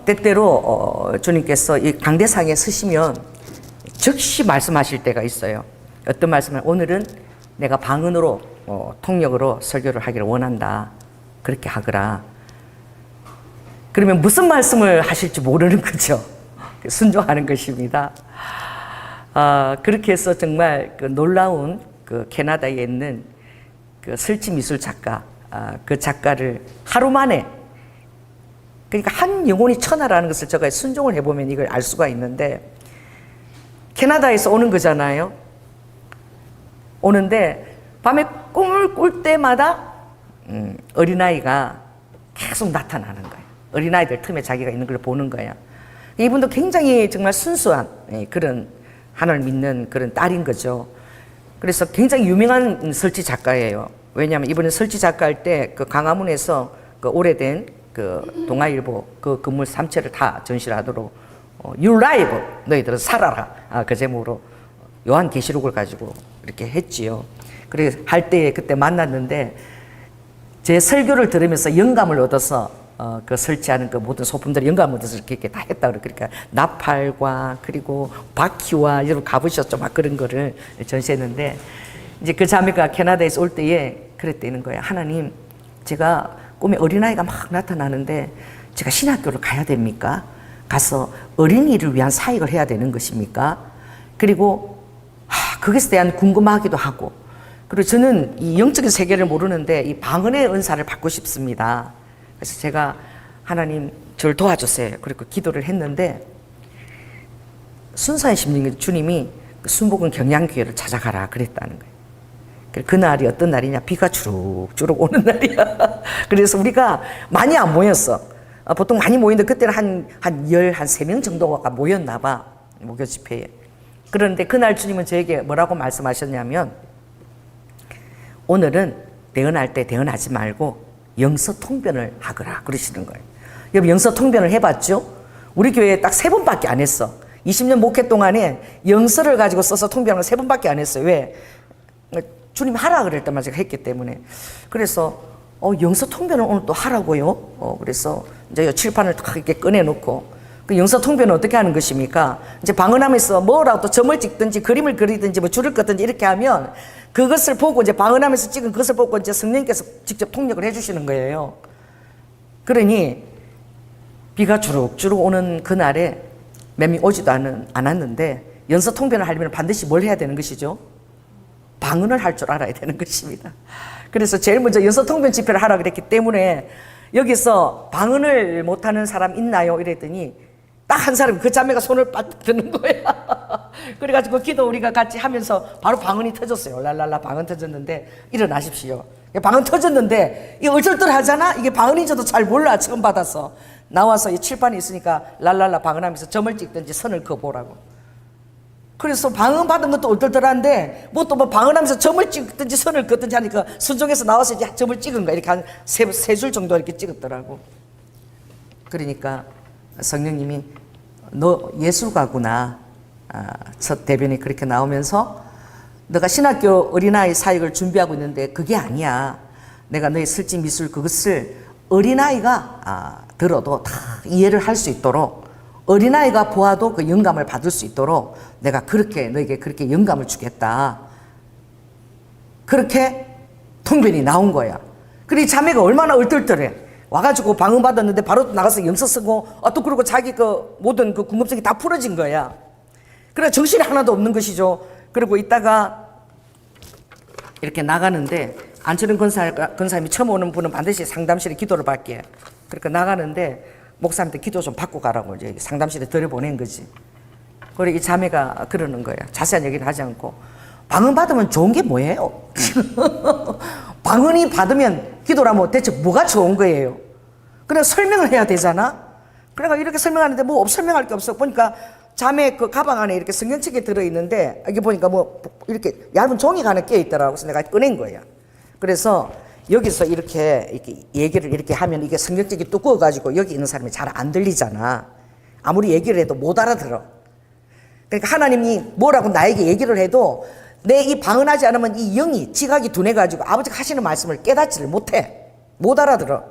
때때로 주님께서 이 강대상에 서시면 즉시 말씀하실 때가 있어요. 어떤 말씀을 오늘은 내가 방언으로 통역으로 설교를 하기를 원한다. 그렇게 하거라. 그러면 무슨 말씀을 하실지 모르는 거죠. 순종하는 것입니다. 그렇게 해서 정말 그 놀라운 그 캐나다에 있는 그 설치 미술 작가, 그 작가를 하루 만에, 그러니까 한 영혼이 천하라는 것을 제가 순종을 해보면 이걸 알 수가 있는데, 캐나다에서 오는 거잖아요. 오는데 밤에 꿈을 꿀 때마다 어린아이가 계속 나타나는 거예요. 어린아이들 틈에 자기가 있는 걸 보는 거야. 이분도 굉장히 정말 순수한 그런 하나님을 믿는 그런 딸인 거죠. 그래서 굉장히 유명한 설치 작가예요. 왜냐하면 이분은 설치 작가일 때 그 광화문에서 그 오래된 그 동아일보 그 건물 3채를 다 전시를 하도록 You Live, 너희들은 살아라, 그 제목으로 요한계시록을 가지고 이렇게 했지요. 그래서 할 때 그때 만났는데 제 설교를 들으면서 영감을 얻어서 그 설치하는 그 모든 소품들이 영감을 얻어서 이렇게 다 했다 그러니까 나팔과 그리고 바퀴와 여러분 가보셨죠? 막 그런 거를 전시했는데, 이제 그 자매가 캐나다에서 올 때에 그랬다는 거야. 하나님, 제가 꿈에 어린아이가 막 나타나는데 제가 신학교를 가야 됩니까? 가서 어린이를 위한 사역을 해야 되는 것입니까? 그리고 그것에 대한 궁금하기도 하고, 그리고 저는 이 영적인 세계를 모르는데 이 방언의 은사를 받고 싶습니다. 그래서 제가 하나님 저를 도와주세요. 그리고 기도를 했는데 순수한 심령 주님이 그 순복음 경양교회를 찾아가라 그랬다는 거예요. 그날이 어떤 날이냐, 비가 주룩주룩 오는 날이야. 그래서 우리가 많이 안 모였어. 보통 많이 모이는데 그때는 한 3명 정도가 모였나 봐, 목요 집회에. 그런데 그날 주님은 저에게 뭐라고 말씀하셨냐면, 오늘은 대언할 때 대언하지 말고 영서통변을 하거라 그러시는 거예요. 여러분 영서통변을 해봤죠? 우리 교회에 딱 3번밖에 안 했어. 20년 목회 동안에 영서를 가지고 써서 통변을 3번밖에 안 했어요. 왜? 주님이 하라 그럴 때만 제가 했기 때문에. 그래서 영서통변을 오늘 또 하라고요. 그래서 이제 칠판을 딱 이렇게 꺼내놓고, 그 영서통변은 어떻게 하는 것입니까? 이제 방언하면서 뭐라도 점을 찍든지 그림을 그리든지 뭐 줄을 긋든지 이렇게 하면 그것을 보고 이제 방언하면서 찍은 그것을 보고 이제 성령께서 직접 통역을 해주시는 거예요. 그러니 비가 주룩주룩 오는 그날에 맴이 오지도 않았는데 영서통변을 하려면 반드시 뭘 해야 되는 것이죠? 방언을 할 줄 알아야 되는 것입니다. 그래서 제일 먼저 영서통변 집회를 하라 그랬기 때문에 여기서 방언을 못하는 사람 있나요? 이랬더니 딱 한 사람이, 그 자매가 손을 빠뜨 드는 거야. 그래가지고 기도 우리가 같이 하면서 바로 방언이 터졌어요. 랄랄라 방언 터졌는데 일어나십시오. 방언 터졌는데 이게 얼떨떨 하잖아. 이게 방언인지도 잘 몰라. 처음 받아서 나와서 이 칠판이 있으니까 랄랄라 방언하면서 점을 찍든지 선을 그어보라고. 그래서 방언 받은 것도 얼떨떨한데 뭐 또 뭐 방언하면서 점을 찍든지 선을 그었든지 하니까 순종해서 나와서 이제 점을 찍은 거야. 이렇게 한 세 줄 정도 이렇게 찍었더라고. 그러니까 성령님이 너 예술가구나. 첫 대변이 그렇게 나오면서 너가 신학교 어린아이 사역을 준비하고 있는데 그게 아니야. 내가 너의 설치 미술 그것을 어린아이가 들어도 다 이해를 할 수 있도록, 어린아이가 보아도 그 영감을 받을 수 있도록 내가 그렇게 너에게 그렇게 영감을 주겠다. 그렇게 통변이 나온 거야. 그리고 자매가 얼마나 얼떨떨해. 와가지고 방언 받았는데 바로 나가서 영서 쓰고 또 그러고 자기 그 모든 그 궁금증이 다 풀어진 거야. 그래 정신이 하나도 없는 것이죠. 그리고 있다가 이렇게 나가는데 안철은 권사님이 처음 오는 분은 반드시 상담실에 기도를 받게. 그러니까 나가는데 목사님한테 기도 좀 받고 가라고 이제 상담실에 들여보낸 거지. 그리고 이 자매가 그러는 거야. 자세한 얘기는 하지 않고, 방언 받으면 좋은 게 뭐예요? 방언이 받으면 기도라면 대체 뭐가 좋은 거예요? 그냥 설명을 해야 되잖아. 그러니까 이렇게 설명하는데 뭐 설명할 게 없어. 보니까 자매 그 가방 안에 이렇게 성경책이 들어있는데 여기 보니까 뭐 이렇게 얇은 종이가 하나 껴있더라고. 그래서 내가 꺼낸 거야. 그래서 여기서 이렇게 얘기를 이렇게 하면 이게 성경책이 두꺼워가지고 여기 있는 사람이 잘 안 들리잖아. 아무리 얘기를 해도 못 알아들어. 그러니까 하나님이 뭐라고 나에게 얘기를 해도 내 이 방언하지 않으면 이 영이 지각이 둔해가지고 아버지가 하시는 말씀을 깨닫지를 못해. 못 알아들어.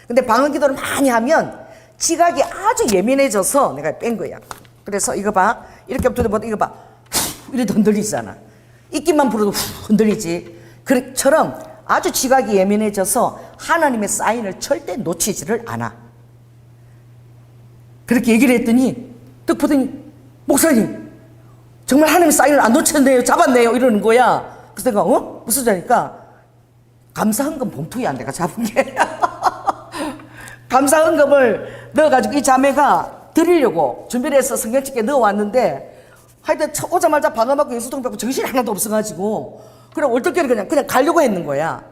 근데 방언 기도를 많이 하면 지각이 아주 예민해져서 내가 뺀 거야. 그래서 이거 봐. 이렇게 엎드려보다 이거 봐. 이렇게 흔들리잖아. 입김만 불어도 흔들리지. 그처럼 아주 지각이 예민해져서 하나님의 사인을 절대 놓치지를 않아. 그렇게 얘기를 했더니 딱 보더니 목사님 정말 하나님의 사인을 안 놓쳤네요. 잡았네요. 이러는 거야. 그래서 내가 무슨 자니까 감사헌금 봉투에 안 내가 잡은 게 감사헌금을 넣어가지고 이 자매가 드리려고 준비를 해서 성경책에 넣어왔는데 하여튼 오자마자 방언받고 예수통 받고 정신이 하나도 없어가지고 그래 얼떨결에 그냥 가려고 했는 거야.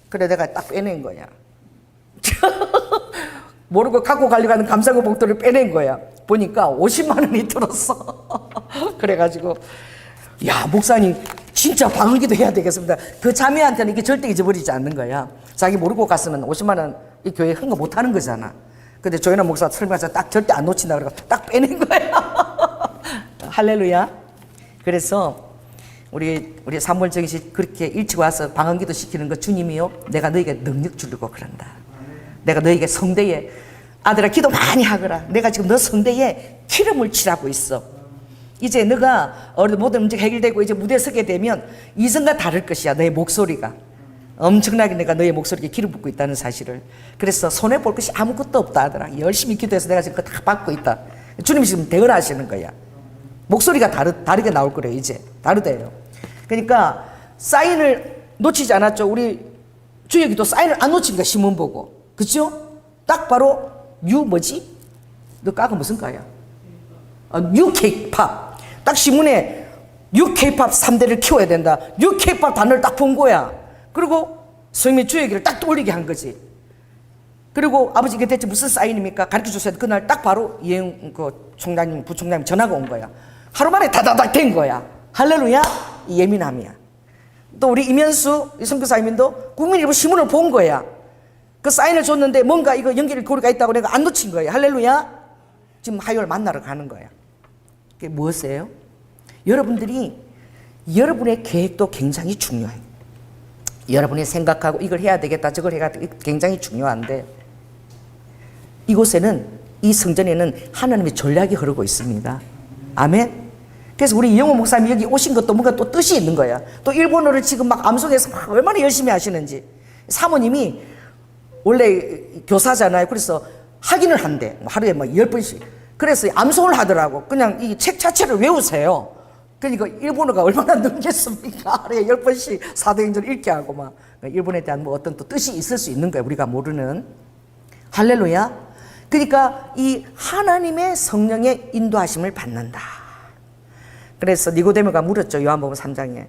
그래 내가 딱 빼낸 거야. 모르고 갖고 가려고 하는 감사헌금 봉투를 빼낸 거야. 보니까 50만 원이 들었어. 그래가지고 야 목사님 진짜 방언기도 해야 되겠습니다. 그 자매한테는 이게 절대 잊어버리지 않는 거야. 자기 모르고 갔으면 50만 원 이 교회 헌금 못 하는 거잖아. 근데 조현아 목사 설명해서 딱 절대 안 놓친다 그러고 딱 빼낸 거야. 할렐루야. 그래서 우리 사무엘 정씨 그렇게 일찍 와서 방언기도 시키는 거 주님이요 내가 너에게 능력 주려고 그런다. 내가 너에게 성대에 아들아 기도 많이 하거라. 내가 지금 너 성대에 기름을 칠하고 있어. 이제 너가 모든 문제가 해결되고 이제 무대에 서게 되면 이전과 다를 것이야. 너의 목소리가 엄청나게 내가 너의 목소리에 기름 붓고 있다는 사실을. 그래서 손해볼 것이 아무것도 없다 하더라. 열심히 기도해서 내가 지금 그거 다 받고 있다. 주님이 지금 대언하시는 거야. 목소리가 다르게 나올 거래요. 이제 다르대요. 그러니까 사인을 놓치지 않았죠. 우리 주혁이도 사인을 안 놓친 거야. 신문 보고. 그죠? 딱 바로 뭐지? 너 까가 무슨 까야? 뉴 케이팝. 딱 신문에 뉴 케이팝 3대를 키워야 된다. 뉴 케이팝 단어를 딱 본 거야. 그리고 성민 주혁이를 딱 떠올리게 한 거지. 그리고 아버지 이게 대체 무슨 사인입니까? 가르쳐 주세요. 그날 딱 바로 이행 총장님, 부총장님 전화가 온 거야. 하루 만에 다다닥 된 거야. 할렐루야. 이 예민함이야. 또 우리 이면수 선교사님도 국민일보 신문을 본 거야. 그 사인을 줬는데 뭔가 이거 연결 고리가 있다고 내가 안 놓친 거야. 할렐루야. 지금 화요일 만나러 가는 거야. 그게 무엇이에요? 여러분들이 여러분의 계획도 굉장히 중요해요. 여러분이 생각하고 이걸 해야 되겠다 저걸 해야 되겠다 굉장히 중요한데 이곳에는 이 성전에는 하나님의 전략이 흐르고 있습니다. 아멘. 그래서 우리 이영호 목사님이 여기 오신 것도 뭔가 또 뜻이 있는 거야. 또 일본어를 지금 막 암송해서 막 얼마나 열심히 하시는지. 사모님이 원래 교사잖아요. 그래서 확인을 한대. 하루에 막 10번씩. 그래서 암송을 하더라고. 그냥 이 책 자체를 외우세요. 그러니까 일본어가 얼마나 늘겠습니까? 하루에 10번씩 사도행전 읽게 하고 막. 일본에 대한 뭐 어떤 또 뜻이 있을 수 있는 거예요. 우리가 모르는. 할렐루야. 그러니까 이 하나님의 성령의 인도하심을 받는다. 그래서 니고데모가 물었죠. 요한복음 3장에.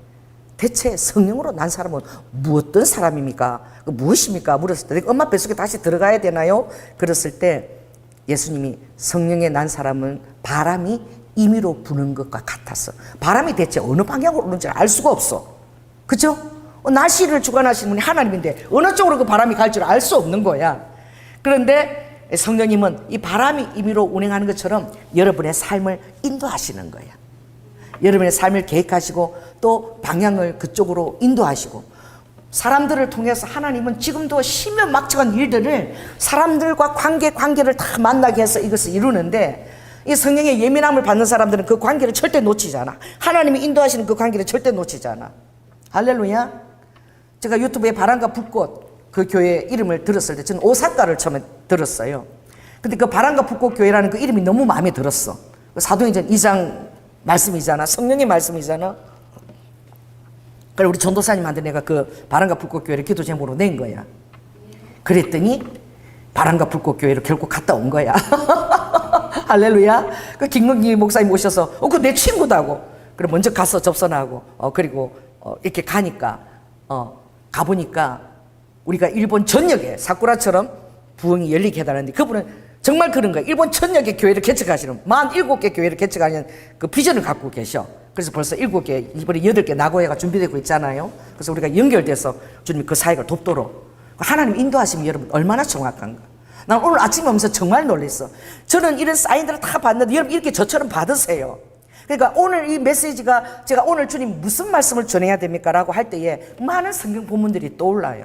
대체 성령으로 난 사람은 무엇든 사람입니까? 무엇입니까? 물었을 때 내가 엄마 뱃속에 다시 들어가야 되나요? 그랬을 때 예수님이 성령에 난 사람은 바람이 임의로 부는 것과 같았어. 바람이 대체 어느 방향으로 오는지 알 수가 없어. 그죠? 날씨를 주관하시는 분이 하나님인데 어느 쪽으로 그 바람이 갈 줄 알 수 없는 거야. 그런데 성령님은 이 바람이 임의로 운행하는 것처럼 여러분의 삶을 인도하시는 거야. 여러분의 삶을 계획하시고 또 방향을 그쪽으로 인도하시고 사람들을 통해서 하나님은 지금도 심연막측한 일들을 사람들과 관계를 다 만나게 해서 이것을 이루는데 이 성령의 예민함을 받는 사람들은 그 관계를 절대 놓치지 않아. 하나님이 인도하시는 그 관계를 절대 놓치지 않아. 할렐루야. 제가 유튜브에 바람과 불꽃 그 교회 이름을 들었을 때 저는 오사카를 처음에 들었어요. 근데 그 바람과 불꽃 교회라는 그 이름이 너무 마음에 들었어. 사도행전 2장 말씀이잖아. 성령의 말씀이잖아. 그래 우리 전도사님한테 내가 그 바람과 불꽃 교회를 기도 제목으로 낸 거야. 그랬더니 바람과 불꽃 교회를 결국 갔다 온 거야. 할렐루야. 그 김건기 목사님 오셔서 그거 내 친구다고. 그래 먼저 가서 접선하고 그리고 이렇게 가니까 가보니까 우리가 일본 전역에 사쿠라처럼 부흥이 열리게 해달라는데 그분은 정말 그런 거예요. 일본 전역의 교회를 개척하시는 47개 교회를 개척하는 그 비전을 갖고 계셔. 그래서 벌써 7개, 이번에 8개 나고야가 준비되고 있잖아요. 그래서 우리가 연결돼서 주님이 그 사역을 돕도록 하나님 인도하시면 여러분 얼마나 정확한가. 난 오늘 아침에 오면서 정말 놀랐어. 저는 이런 사인들을 다 봤는데 여러분 이렇게 저처럼 받으세요. 그러니까 오늘 이 메시지가 제가 오늘 주님 무슨 말씀을 전해야 됩니까? 라고 할 때에 많은 성경 본문들이 떠올라요.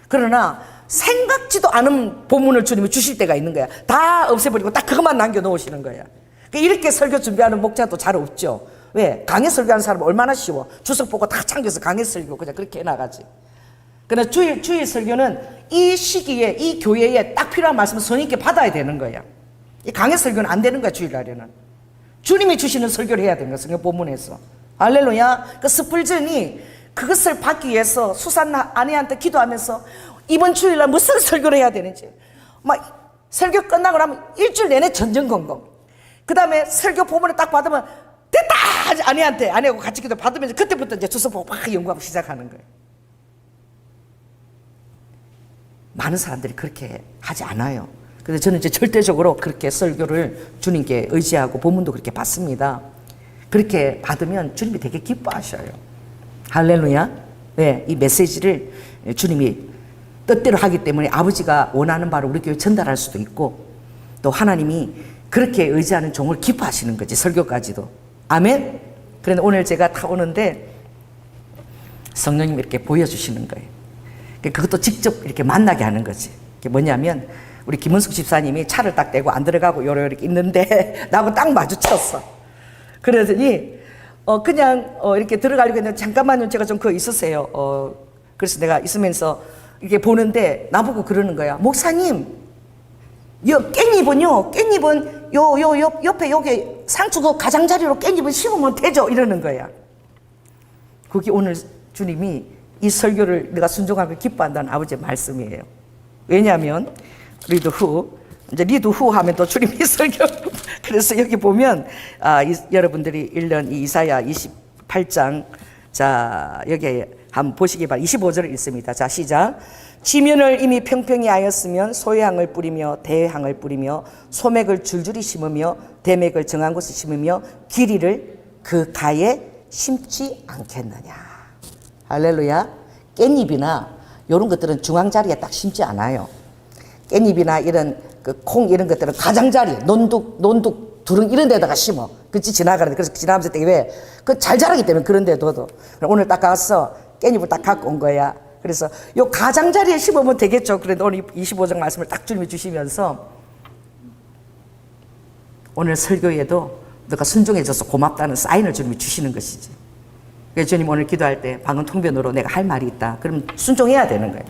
그러나 생각지도 않은 본문을 주님이 주실 때가 있는 거야. 다 없애버리고 딱 그것만 남겨놓으시는 거야. 이렇게 설교 준비하는 목자도 잘 없죠. 왜? 강해 설교하는 사람은 얼마나 쉬워. 주석 보고 다 참겨서 강해 설교 그냥 그렇게 해나가지. 그러나 주일 설교는 이 시기에 이 교회에 딱 필요한 말씀을 성령께 받아야 되는 거야. 이 강해 설교는 안 되는 거야. 주일날에는 주님이 주시는 설교를 해야 되는 거야. 성경 본문에서. 할렐루야. 그 스펄전이 그것을 받기 위해서 수산 아내한테 기도하면서 이번 주일날 무슨 설교를 해야 되는지 막 설교 끝나고 나면 일주일 내내 전전긍긍. 그 다음에 설교 본문을 딱 받으면 됐다! 아내하고 같이 기도 받으면서 그때부터 이제 주석 보고 막 연구하고 시작하는 거예요. 많은 사람들이 그렇게 하지 않아요. 그래서 저는 이제 절대적으로 그렇게 설교를 주님께 의지하고 본문도 그렇게 받습니다. 그렇게 받으면 주님이 되게 기뻐하셔요. 할렐루야. 네, 이 메시지를 주님이 뜻대로 하기 때문에 아버지가 원하는 바를 우리 교회에 전달할 수도 있고 또 하나님이 그렇게 의지하는 종을 기뻐하시는 거지. 설교까지도. 아멘. 그런데 오늘 제가 타 오는데 성령님이 이렇게 보여주시는 거예요. 그것도 직접 이렇게 만나게 하는 거지. 그게 뭐냐면 우리 김은숙 집사님이 차를 딱 대고 안 들어가고 요렇게 있는데 나하고 딱 마주쳤어. 그러더니 그냥 이렇게 들어가려고 했는데 잠깐만요. 제가 좀 그거 있으세요. 그래서 내가 있으면서 이렇게 보는데 나보고 그러는 거야. 목사님, 깻잎은 옆에 여기 상추 그 가장자리로 깻잎을 심으면 되죠. 이러는 거야. 그게 오늘 주님이 이 설교를 내가 순종하고 기뻐한다는 아버지의 말씀이에요. 왜냐하면 리드 후 하면 또 주님이 설교. 그래서 여기 보면 여러분들이 읽는 이 이사야 28장 자 여기 한번 보시기 바랍니다. 25절을 읽습니다. 자 시작. 지면을 이미 평평히 하였으면 소향을 뿌리며 대향을 뿌리며 소맥을 줄줄이 심으며 대맥을 정한 곳에 심으며 기리를 그 가에 심지 않겠느냐. 할렐루야. 깻잎이나 이런 것들은 중앙자리에 딱 심지 않아요. 깻잎이나 이런 그 콩 이런 것들은 가장자리, 논둑, 두릉 이런 데다가 심어. 그치 지나가는데 그래서 지나면서 되게 왜 그 잘 자라기 때문에 그런 데 둬도 오늘 딱 가서 깻잎을 딱 갖고 온 거야. 그래서 요 가장자리에 심으면 되겠죠. 그런데 오늘 25장 말씀을 딱 주님이 주시면서 오늘 설교에도 너가 순종해줘서 고맙다는 사인을 주님이 주시는 것이지. 그래서 주님 오늘 기도할 때 방언 통변으로 내가 할 말이 있다. 그럼 순종해야 되는 거예요.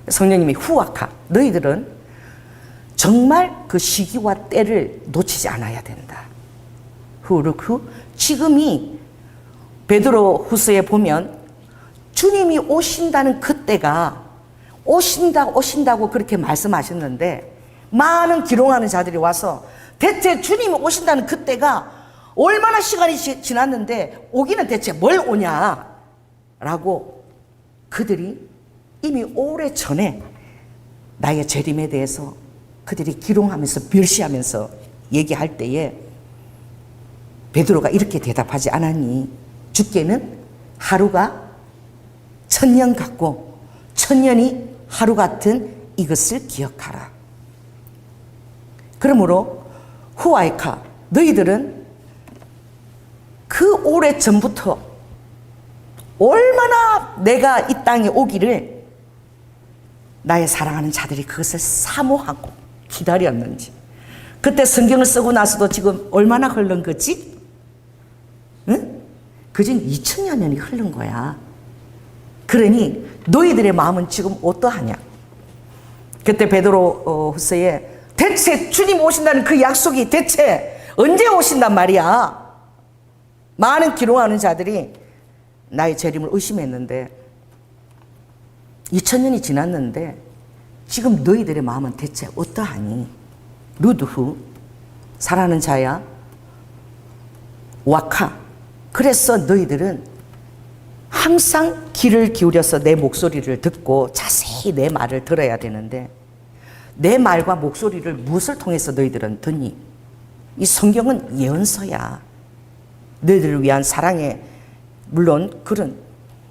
성령님이 후아카 너희들은 정말 그 시기와 때를 놓치지 않아야 된다. 후르크 지금이 베드로 후서에 보면 주님이 오신다는 그때가 오신다고 그렇게 말씀하셨는데 많은 기롱하는 자들이 와서 대체 주님이 오신다는 그때가 얼마나 시간이 지났는데 오기는 대체 뭘 오냐라고 그들이 이미 오래전에 나의 재림에 대해서 그들이 기롱하면서 멸시하면서 얘기할 때에 베드로가 이렇게 대답하지 않았니? 주께는 하루가 천년 같고 천년이 하루 같은 이것을 기억하라. 그러므로 후아이카 너희들은 그 오래 전부터 얼마나 내가 이 땅에 오기를 나의 사랑하는 자들이 그것을 사모하고 기다렸는지. 그때 성경을 쓰고 나서도 지금 얼마나 흐른 거지? 응? 그진 2000여 년이 흐른 거야. 그러니 너희들의 마음은 지금 어떠하냐? 그때 베드로 후서에 대체 주님 오신다는 그 약속이 대체 언제 오신단 말이야? 많은 기롱하는 자들이 나의 재림을 의심했는데 2000년이 지났는데 지금 너희들의 마음은 대체 어떠하니? 루드후 사랑하는 자야 와카 그래서 너희들은 항상 귀를 기울여서 내 목소리를 듣고 자세히 내 말을 들어야 되는데 내 말과 목소리를 무엇을 통해서 너희들은 듣니? 이 성경은 예언서야. 너희들을 위한 사랑의 물론 그런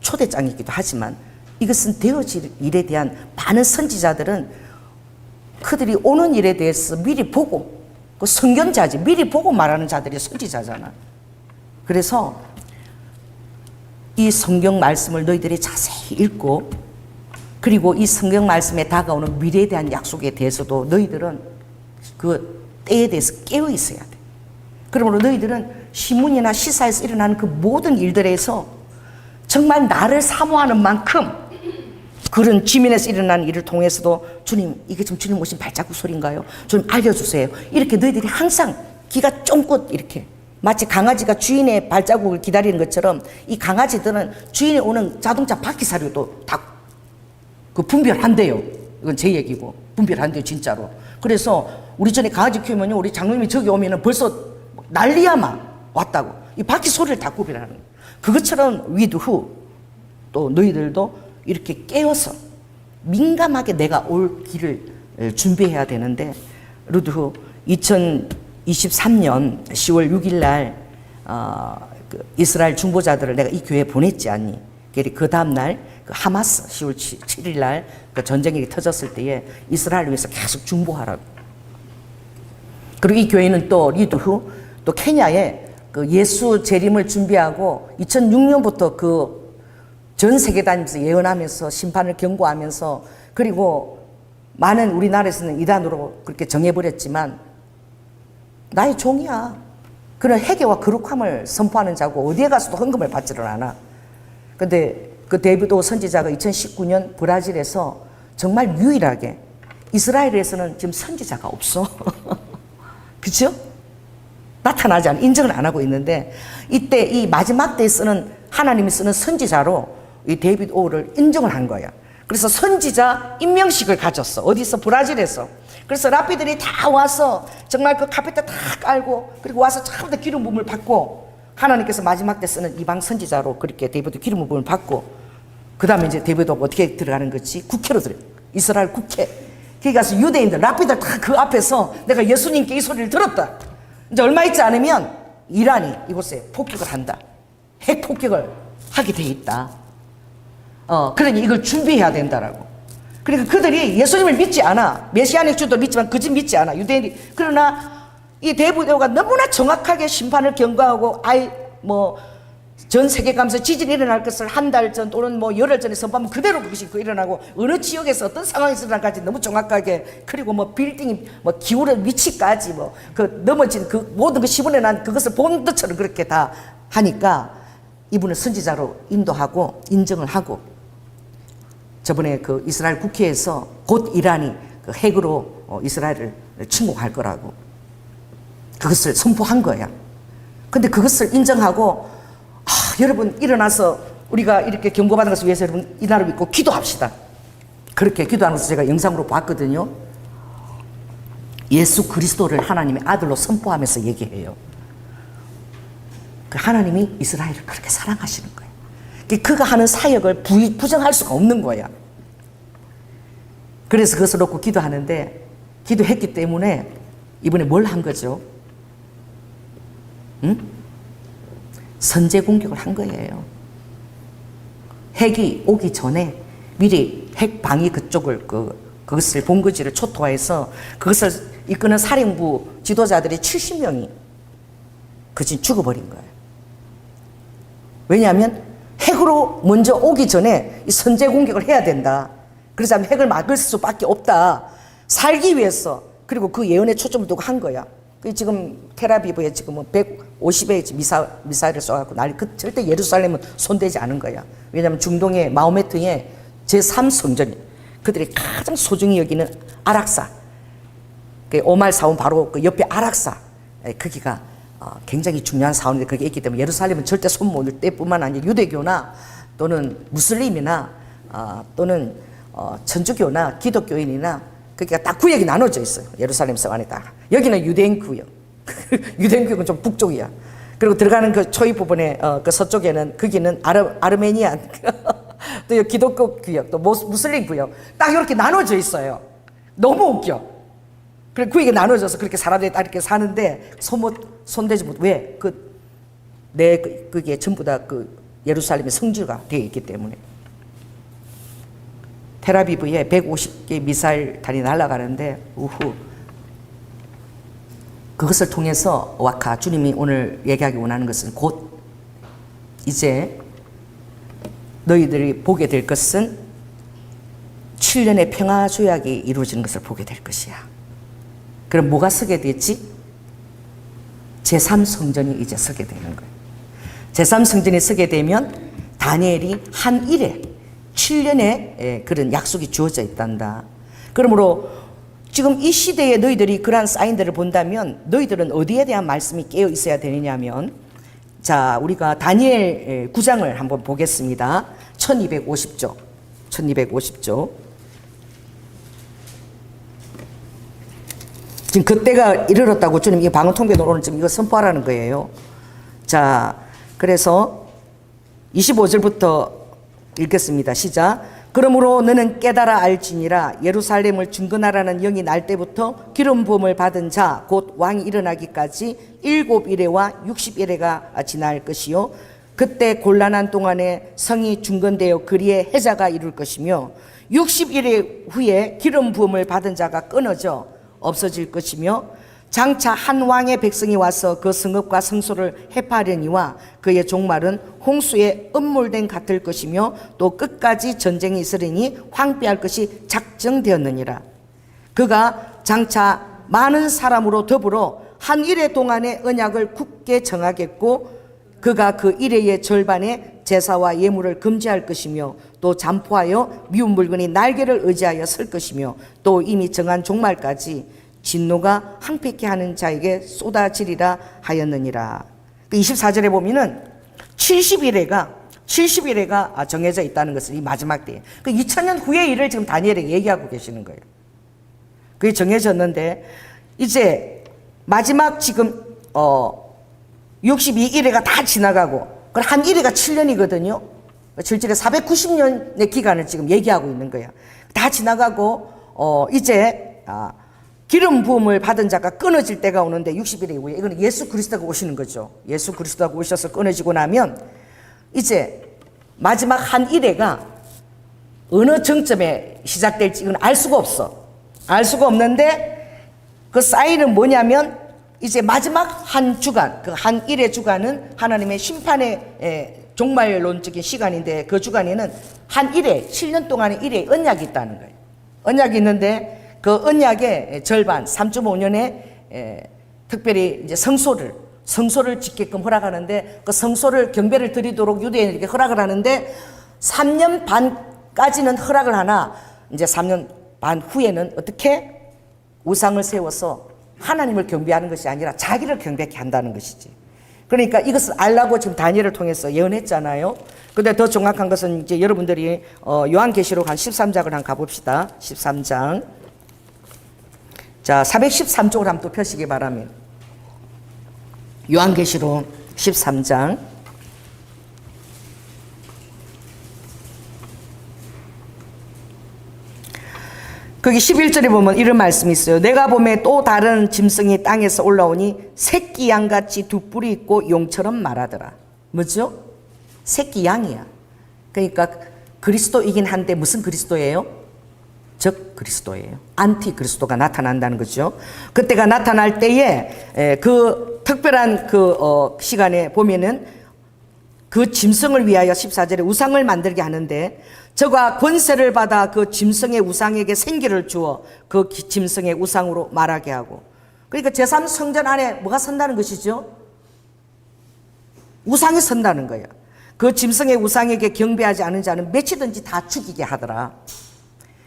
초대장이기도 하지만 이것은 되어질 일에 대한 많은 선지자들은 그들이 오는 일에 대해서 미리 보고 그 선견자지 미리 보고 말하는 자들이 선지자잖아. 그래서 이 성경 말씀을 너희들이 자세히 읽고 그리고 이 성경 말씀에 다가오는 미래에 대한 약속에 대해서도 너희들은 그 때에 대해서 깨어 있어야 돼. 그러므로 너희들은 시문이나 시사에서 일어나는 그 모든 일들에서 정말 나를 사모하는 만큼 그런 지면에서 일어나는 일을 통해서도 주님, 이게 지금 주님 오신 발자국 소리인가요? 주님 알려주세요. 이렇게 너희들이 항상 귀가 쫑긋 이렇게 마치 강아지가 주인의 발자국을 기다리는 것처럼 이 강아지들은 주인이 오는 자동차 바퀴사료도 다 그 분별한대요. 이건 제 얘기고 분별한대요 진짜로. 그래서 우리 전에 강아지 키우면요, 우리 장로님이 저기 오면은 벌써 난리야 막 왔다고. 이 바퀴 소리를 다 구별하는 거예요. 그것처럼 위드후 또 너희들도 이렇게 깨어서 민감하게 내가 올 길을 준비해야 되는데, 루드후 2023년 10월 6일 날 그 이스라엘 중보자들을 내가 이 교회에 보냈지 않니? 그 다음 날 그 하마스 10월 7일 날 그 전쟁이 터졌을 때에 이스라엘을 위해서 계속 중보하라고. 그리고 이 교회는 또 리드후 또 케냐에 그 예수 재림을 준비하고 2006년부터 그 전 세계 다니면서 예언하면서 심판을 경고하면서, 그리고 많은 우리나라에서는 이단으로 그렇게 정해버렸지만 나의 종이야. 그런 회개와 거룩함을 선포하는 자고 어디에 가서도 헌금을 받지를 않아. 근데 그 데이비드 선지자가 2019년 브라질에서 정말 유일하게, 이스라엘에서는 지금 선지자가 없어. 그죠? 나타나지 않아. 인정을 안 하고 있는데, 이때 이 마지막 때에 쓰는, 하나님이 쓰는 선지자로 이 데이비드 오를 인정을 한 거야. 그래서 선지자 임명식을 가졌어. 어디서? 브라질에서. 그래서 랍비들이 다 와서 정말 그 카페트 다 깔고, 그리고 와서 처음부터 기름 부음을 받고, 하나님께서 마지막 때 쓰는 이방 선지자로 그렇게 데이비드 기름 부음을 받고, 그 다음에 이제 데이비드가 어떻게 들어가는 거지? 국회로 들어요. 이스라엘 국회. 거기 가서 유대인들, 랍비들 다 그 앞에서 내가 예수님께 이 소리를 들었다. 이제 얼마 있지 않으면 이란이 이곳에 폭격을 한다. 핵 폭격을 하게 돼 있다. 그러니 이걸 준비해야 된다라고. 그러니까 그들이 예수님을 믿지 않아. 메시아닉 주도 믿지만 그 집 믿지 않아. 유대인이. 그러나 이 데이비드가 너무나 정확하게 심판을 경고하고, 전 세계 가면서 지진이 일어날 것을 한 달 전 또는 열흘 전에 선포하면 그대로 그것이 일어나고, 어느 지역에서 어떤 상황이 일어날까지 너무 정확하게, 그리고 빌딩이 기울어 위치까지 그 넘어진 그 모든 그 시분에 난 그것을 본 것처럼 그렇게 다 하니까 이분을 선지자로 인도하고 인정을 하고, 저번에 그 이스라엘 국회에서 곧 이란이 그 핵으로 이스라엘을 침공할 거라고 그것을 선포한 거야. 근데 그것을 인정하고, 여러분 일어나서 우리가 이렇게 경고받는 것을 위해서 여러분 이 나라를 믿고 기도합시다. 그렇게 기도하는 것을 제가 영상으로 봤거든요. 예수 그리스도를 하나님의 아들로 선포하면서 얘기해요. 그 하나님이 이스라엘을 그렇게 사랑하시는 거예요. 그가 하는 사역을 부정할 수가 없는 거야. 그래서 그것을 놓고 기도하는데, 기도했기 때문에 이번에 뭘 한 거죠? 선제 공격을 한 거예요. 핵이 오기 전에 미리 핵 방위 그쪽을 그것을 본거지를 초토화해서 그것을 이끄는 사령부 지도자들이 70명이 그진 죽어버린 거예요. 왜냐하면 핵으로 먼저 오기 전에 이 선제 공격을 해야 된다. 그러자면 핵을 막을 수밖에 없다. 살기 위해서. 그리고 그 예언에 초점을 두고 한 거야. 지금 텔아비브에 지금 150의 미사일을 쏘아갖고 절대 예루살렘은 손대지 않은 거야. 왜냐하면 중동의 마호메트의 제3성전이 그들이 가장 소중히 여기는 아락사, 오말 사원 바로 그 옆에 아락사, 거기가 굉장히 중요한 사원인데 그게 있기 때문에 예루살렘은 절대 손 못 댈 때뿐만 아니라 유대교나 또는 무슬림이나 또는 천주교나 기독교인이나 그러니까 딱 구역이 나눠져 있어요. 예루살렘 성 안에 딱. 여기는 유대인 구역. 유대인 구역은 좀 북쪽이야. 그리고 들어가는 그 초입 부분에 그 서쪽에는 거기는 아르메니안 또 기독교 구역, 또 무슬림 구역 딱 이렇게 나눠져 있어요. 너무 웃겨. 그래 구역이 나눠져서 그렇게 사람들이 딱 이렇게 사는데 손대지 못. 왜? 그게 전부 다 그 예루살렘의 성지가 되어 있기 때문에. 텔아비브에 150개 미사일탄이 날아가는데 우후 그것을 통해서 와카 주님이 오늘 얘기하기 원하는 것은 곧 이제 너희들이 보게 될 것은 7년의 평화 조약이 이루어지는 것을 보게 될 것이야. 그럼 뭐가 서게 됐지? 제3성전이 이제 서게 되는 거예요. 제3성전이 서게 되면 다니엘이 한 일에 7년의 그런 약속이 주어져 있단다. 그러므로 지금 이 시대에 너희들이 그러한 사인들을 본다면 너희들은 어디에 대한 말씀이 깨어 있어야 되느냐면, 자, 우리가 다니엘 9장을 한번 보겠습니다. 1250조. 1250조. 지금 그때가 이르렀다고 주님 이 방언통변으로 오늘 지금 이거 선포하라는 거예요. 자, 그래서 25절부터 읽겠습니다. 시작. 그러므로 너는 깨달아 알지니라. 예루살렘을 중건하라는 영이 날 때부터 기름 부음을 받은 자 곧 왕이 일어나기까지 7일에와 60일에가 지날 것이요, 그때 곤란한 동안에 성이 중건되어 그리에 해자가 이룰 것이며 60일 후에 기름 부음을 받은 자가 끊어져 없어질 것이며, 장차 한 왕의 백성이 와서 그 성읍과 성소를 해파하려니와 그의 종말은 홍수에 음몰된 같을 것이며 또 끝까지 전쟁이 있으리니 황폐할 것이 작정되었느니라. 그가 장차 많은 사람으로 더불어 한 일해 동안의 언약을 굳게 정하겠고, 그가 그 일해의 절반에 제사와 예물을 금지할 것이며 또 잠포하여 미운 물건이 날개를 의지하여 설 것이며 또 이미 정한 종말까지 진노가 항폐케 하는 자에게 쏟아지리라 하였느니라. 24절에 보면은 70일에가 정해져 있다는 것을 이 마지막 때에, 그 2000년 후의 일을 지금 다니엘에게 얘기하고 계시는 거예요. 그게 정해졌는데 이제 마지막 지금 62일에가 다 지나가고, 한 일회가 7년이거든요. 실질에 490년의 기간을 지금 얘기하고 있는 거야. 다 지나가고 이제 기름 부음을 받은 자가 끊어질 때가 오는데 60일 이후에, 이거는 예수 그리스도가 오시는 거죠. 예수 그리스도가 오셔서 끊어지고 나면 이제 마지막 한 일회가 어느 정점에 시작될지 이건 알 수가 없어. 알 수가 없는데 그 사인은 뭐냐면 이제 마지막 한 주간, 그 한 일의 주간은 하나님의 심판의 종말론적인 시간인데, 그 주간에는 한 일회, 7년 동안의 일회의 언약이 있다는 거예요. 언약이 있는데 그 언약의 절반, 3.5년에 특별히 이제 성소를 짓게끔 허락하는데, 그 성소를 경배를 드리도록 유대인에게 허락을 하는데 3년 반까지는 허락을 하나 이제 3년 반 후에는 어떻게 우상을 세워서 하나님을 경배하는 것이 아니라 자기를 경배케 한다는 것이지. 그러니까 이것을 알라고 지금 다니엘을 통해서 예언했잖아요. 근데 더 정확한 것은 이제 여러분들이 요한계시록 한 13장을 한번 가봅시다. 13장. 자, 413쪽을 한번 또 펴시기 바랍니다. 요한계시록 13장. 거기 11절에 보면 이런 말씀이 있어요. 내가 보매 또 다른 짐승이 땅에서 올라오니 새끼 양같이 두 뿔이 있고 용처럼 말하더라. 뭐죠? 새끼 양이야. 그러니까 그리스도이긴 한데 무슨 그리스도예요? 적 그리스도예요. 안티 그리스도가 나타난다는 거죠. 그때가 나타날 때에 그 특별한 시간에 보면은 그 짐승을 위하여 14절에 우상을 만들게 하는데, 저가 권세를 받아 그 짐승의 우상에게 생기를 주어 그 짐승의 우상으로 말하게 하고, 그러니까 제3성전 안에 뭐가 선다는 것이죠? 우상이 선다는 거예요. 그 짐승의 우상에게 경배하지 않은 자는 몇이든지 다 죽이게 하더라.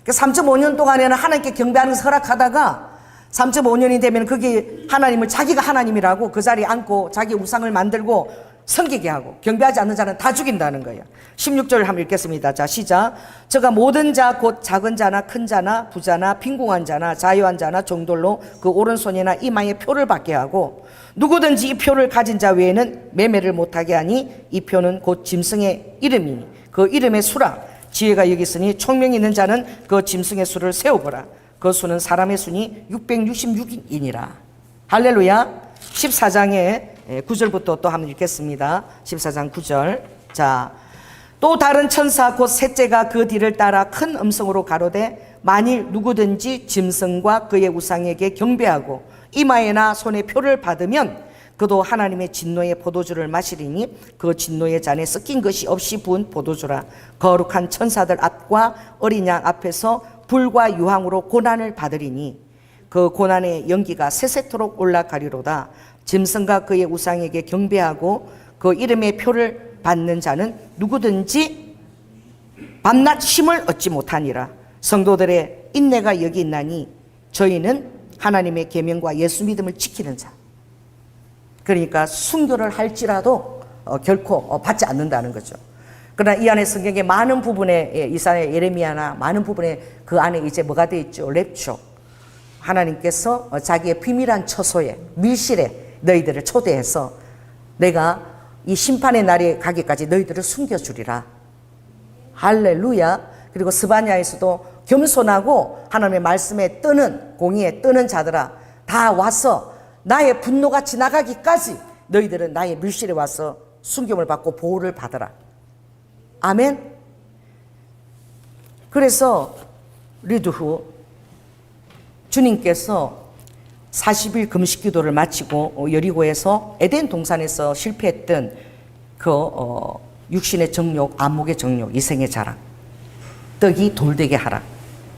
3.5년 동안에는 하나님께 경배하는 것을 허락하다가 3.5년이 되면 그게 하나님을 자기가 하나님이라고 그 자리에 앉고 자기 우상을 만들고 섬기게 하고, 경배하지 않는 자는 다 죽인다는 거예요. 16절을 한번 읽겠습니다. 자, 시작. 저가 모든 자 곧 작은 자나 큰 자나 부자나 빈궁한 자나 자유한 자나 종돌로 그 오른손이나 이마에 표를 받게 하고, 누구든지 이 표를 가진 자 외에는 매매를 못하게 하니 이 표는 곧 짐승의 이름이니 그 이름의 수라. 지혜가 여기 있으니 총명이 있는 자는 그 짐승의 수를 세우거라. 그 수는 사람의 수니 666이니라. 할렐루야. 14장에 9절부터 또 한번 읽겠습니다. 14장 9절. 자, 또 다른 천사 곧 셋째가 그 뒤를 따라 큰 음성으로 가로되, 만일 누구든지 짐승과 그의 우상에게 경배하고 이마에나 손에 표를 받으면 그도 하나님의 진노의 포도주를 마시리니 그 진노의 잔에 섞인 것이 없이 부은 포도주라. 거룩한 천사들 앞과 어린 양 앞에서 불과 유황으로 고난을 받으리니 그 고난의 연기가 세세토록 올라가리로다. 짐승과 그의 우상에게 경배하고 그 이름의 표를 받는 자는 누구든지 밤낮 쉼을 얻지 못하니라. 성도들의 인내가 여기 있나니 저희는 하나님의 계명과 예수 믿음을 지키는 자. 그러니까 순교를 할지라도 결코 받지 않는다는 거죠. 그러나 이 안에 성경의 많은 부분에 이사야, 예레미야나 많은 부분에 그 안에 이제 뭐가 되어 있죠? 랩처. 하나님께서 자기의 비밀한 처소에 밀실에 너희들을 초대해서 내가 이 심판의 날에 가기까지 너희들을 숨겨주리라. 할렐루야. 그리고 스바냐에서도 겸손하고 하나님의 말씀에 뜨는 공의에 뜨는 자들아 다 와서 나의 분노가 지나가기까지 너희들은 나의 밀실에 와서 순교를 받고 보호를 받으라. 아멘. 그래서 리드 후 주님께서 40일 금식 기도를 마치고 여리고에서 에덴 동산에서 실패했던 그 육신의 정욕, 안목의 정욕, 이생의 자랑, 떡이 돌되게 하라,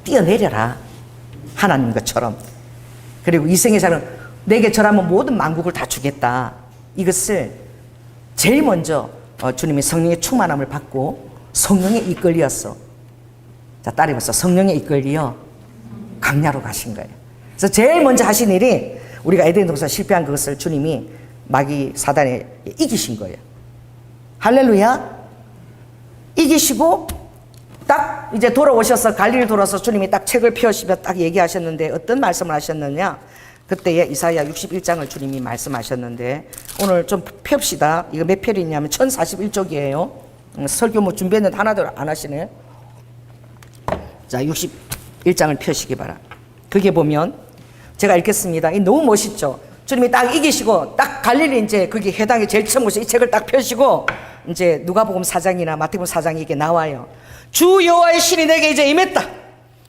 뛰어내려라 하나님 것처럼. 그리고 이생의 자랑, 내게 절하면 모든 만국을 다 주겠다. 이것을 제일 먼저 주님이 성령의 충만함을 받고 성령에 이끌리었어. 자, 따라해보세요. 성령에 이끌리어 강야로 가신 거예요. 그래서 제일 먼저 하신 일이 우리가 에덴 동산 실패한 그것을 주님이 마귀 사단에 이기신 거예요. 할렐루야. 이기시고 딱 이제 돌아오셔서 갈릴리 돌아서 주님이 딱 책을 펴시며 딱 얘기하셨는데 어떤 말씀을 하셨느냐. 그때에 이사야 61장을 주님이 말씀하셨는데 오늘 좀 펴봅시다. 이거 몇 편이냐면 1041쪽이에요. 설교 뭐 준비했는데 하나도 안 하시네. 자, 61장을 펴시기 바라. 그게 보면 제가 읽겠습니다. 이 너무 멋있죠. 주님이 딱 이기시고 딱 갈릴리 이제 그게 해당에 제일 처음 오셔 이 책을 딱 펴시고 이제 누가복음 4장이나 마태복음 4장이 이게 나와요. 주 여호와의 신이 내게 이제 임했다.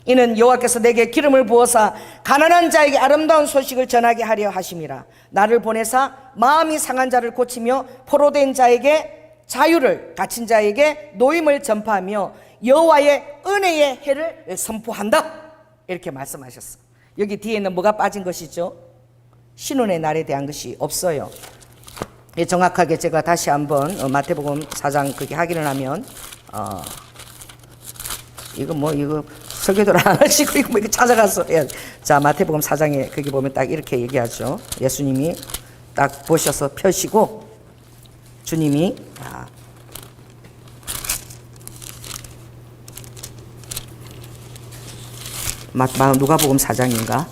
이는 여호와께서 내게 기름을 부어서 가난한 자에게 아름다운 소식을 전하게 하려 하심이라. 나를 보내사 마음이 상한 자를 고치며 포로된 자에게 자유를, 갇힌 자에게 노임을 전파하며 여호와의 은혜의 해를 선포한다. 이렇게 말씀하셨어. 여기 뒤에는 뭐가 빠진 것이죠? 신혼의 날에 대한 것이 없어요. 정확하게 제가 다시 한번 마태복음 4장 그게 확인을 하면 이거 설교도 안 하시고 이거 뭐 이렇게 찾아가서 자, 마태복음 4장에 거기 보면 딱 이렇게 얘기하죠. 예수님이 딱 보셔서 펴시고 주님이 누가복음 4장인가?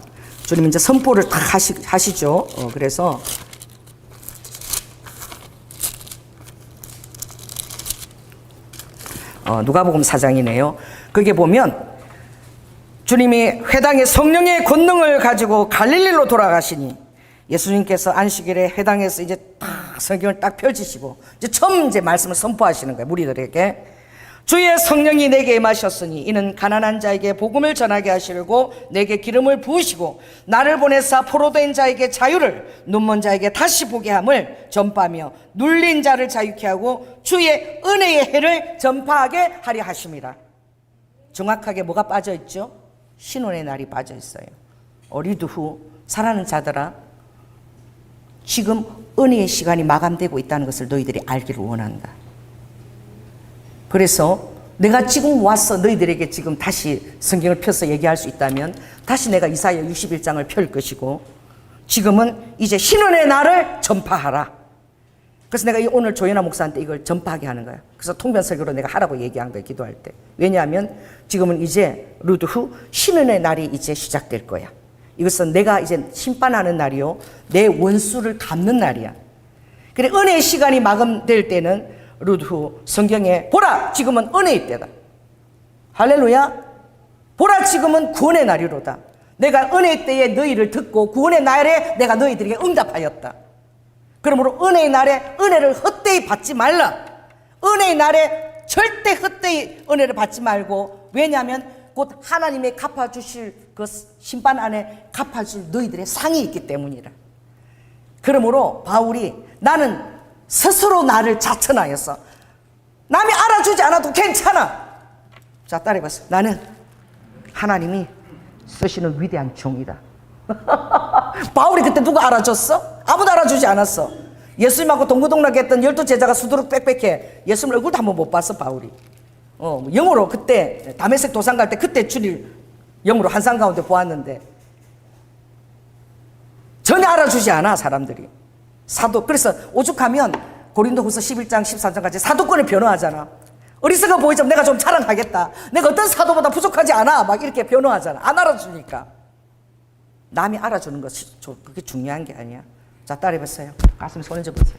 주님 이제 선포를 다 하시죠. 그래서 누가복음 4장이네요. 거기에 보면 주님이 회당의 성령의 권능을 가지고 갈릴리로 돌아가시니 예수님께서 안식일에 회당에서 이제 딱 성경을 딱 펼치시고 이제 처음 이제 말씀을 선포하시는 거예요. 무리들에게 주의 성령이 내게 임하셨으니 이는 가난한 자에게 복음을 전하게 하시려고 내게 기름을 부으시고 나를 보내사 포로된 자에게 자유를, 눈먼 자에게 다시 보게 함을 전파하며 눌린 자를 자유케 하고 주의 은혜의 해를 전파하게 하려 하심이라. 정확하게 뭐가 빠져 있죠? 신혼의 날이 빠져 있어요. 어리드 후 살아는 자들아, 지금 은혜의 시간이 마감되고 있다는 것을 너희들이 알기를 원한다. 그래서 내가 지금 와서 너희들에게 지금 다시 성경을 펴서 얘기할 수 있다면 다시 내가 이사야 61장을 펼 것이고 지금은 이제 신혼의 날을 전파하라. 그래서 내가 오늘 조연아 목사한테 이걸 전파하게 하는 거야. 그래서 통변 설교로 내가 하라고 얘기한 거야, 기도할 때. 왜냐하면 지금은 이제 루드 후 신혼의 날이 이제 시작될 거야. 이것은 내가 이제 심판하는 날이요, 내 원수를 갚는 날이야. 그래, 은혜의 시간이 마감될 때는 루드 후 성경에 보라 지금은 은혜의 때다. 할렐루야. 보라 지금은 구원의 날이로다. 내가 은혜의 때에 너희를 듣고 구원의 날에 내가 너희들에게 응답하였다. 그러므로 은혜의 날에 은혜를 헛되이 받지 말라. 은혜의 날에 절대 헛되이 은혜를 받지 말고, 왜냐하면 곧 하나님의 갚아주실 그 심판 안에 갚아줄 너희들의 상이 있기 때문이라. 그러므로 바울이 나는 스스로 나를 자천하였어. 남이 알아주지 않아도 괜찮아. 자, 따라해봤어요. 나는 하나님이 쓰시는 위대한 종이다. 바울이 그때 누가 알아줬어? 아무도 알아주지 않았어. 예수님하고 동고동락했던 12제자가 수두룩 빽빽해. 예수님 얼굴도 한번 못 봤어, 바울이. 영으로 그때 다메섹 도상 갈 때 그때 주일 영으로 한상 가운데 보았는데 전혀 알아주지 않아, 사람들이. 사도. 그래서 오죽하면 고린도후서 11장 13장까지 사도권을 변호하잖아. 어리석어 보이지만 내가 좀 자랑하겠다. 내가 어떤 사도보다 부족하지 않아. 막 이렇게 변호하잖아. 안 알아주니까. 남이 알아주는 것이 그게 중요한 게 아니야. 자, 따라해보세요. 가슴에 손 얹어보세요.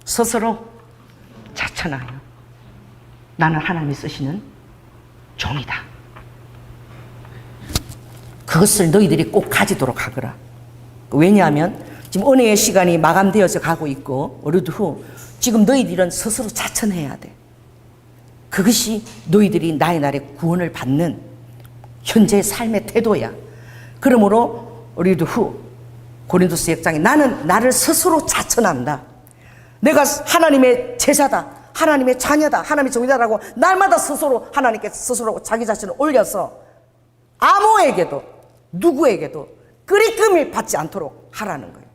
스스로 자천하여 나는 하나님이 쓰시는 종이다. 그것을 너희들이 꼭 가지도록 하거라. 왜냐하면 지금 은혜의 시간이 마감되어져 가고 있고 어느 후 지금 너희들은 스스로 자천해야 돼. 그것이 너희들이 나의 날에 구원을 받는 현재의 삶의 태도야. 그러므로 우리도 후 고린도서 6장에 나는 나를 스스로 자천한다. 내가 하나님의 제자다, 하나님의 자녀다, 하나님의 종이다라고 날마다 스스로 하나님께 스스로 자기 자신을 올려서 아무에게도 누구에게도 끄리낌을 받지 않도록 하라는 거예요.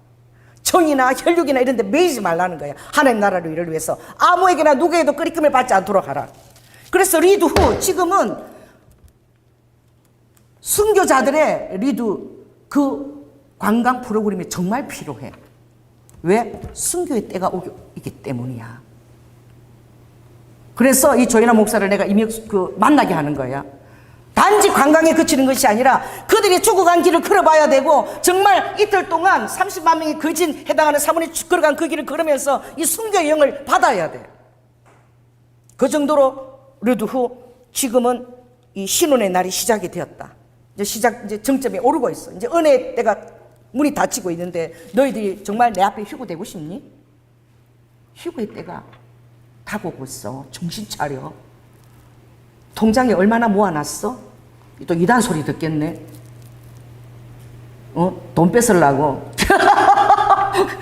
정이나 혈육이나 이런 데 매이지 말라는 거예요. 하나님 나라를 일을 위해서 아무에게나 누구에게도 끄리낌을 받지 않도록 하라. 그래서 리드 후 지금은 순교자들의 리드 그 관광 프로그램이 정말 필요해. 왜? 순교의 때가 오기 때문이야. 그래서 이 조연아 목사를 내가 만나게 하는 거야. 단지 관광에 그치는 것이 아니라 그들이 죽어간 길을 걸어봐야 되고 정말 이틀 동안 30만 명이 거진 해당하는 사모님 걸어간 그 길을 걸으면서 이 순교의 영을 받아야 돼. 그 정도로 리드 후 지금은 이 신혼의 날이 시작이 되었다. 이제 정점에 오르고 있어. 이제 은혜의 때가 문이 닫히고 있는데 너희들이 정말 내 앞에 휴고되고 싶니? 휴고의 때가 다가오고 있어. 정신 차려. 통장에 얼마나 모아놨어? 또 이단 소리 듣겠네. 돈 뺏으려고.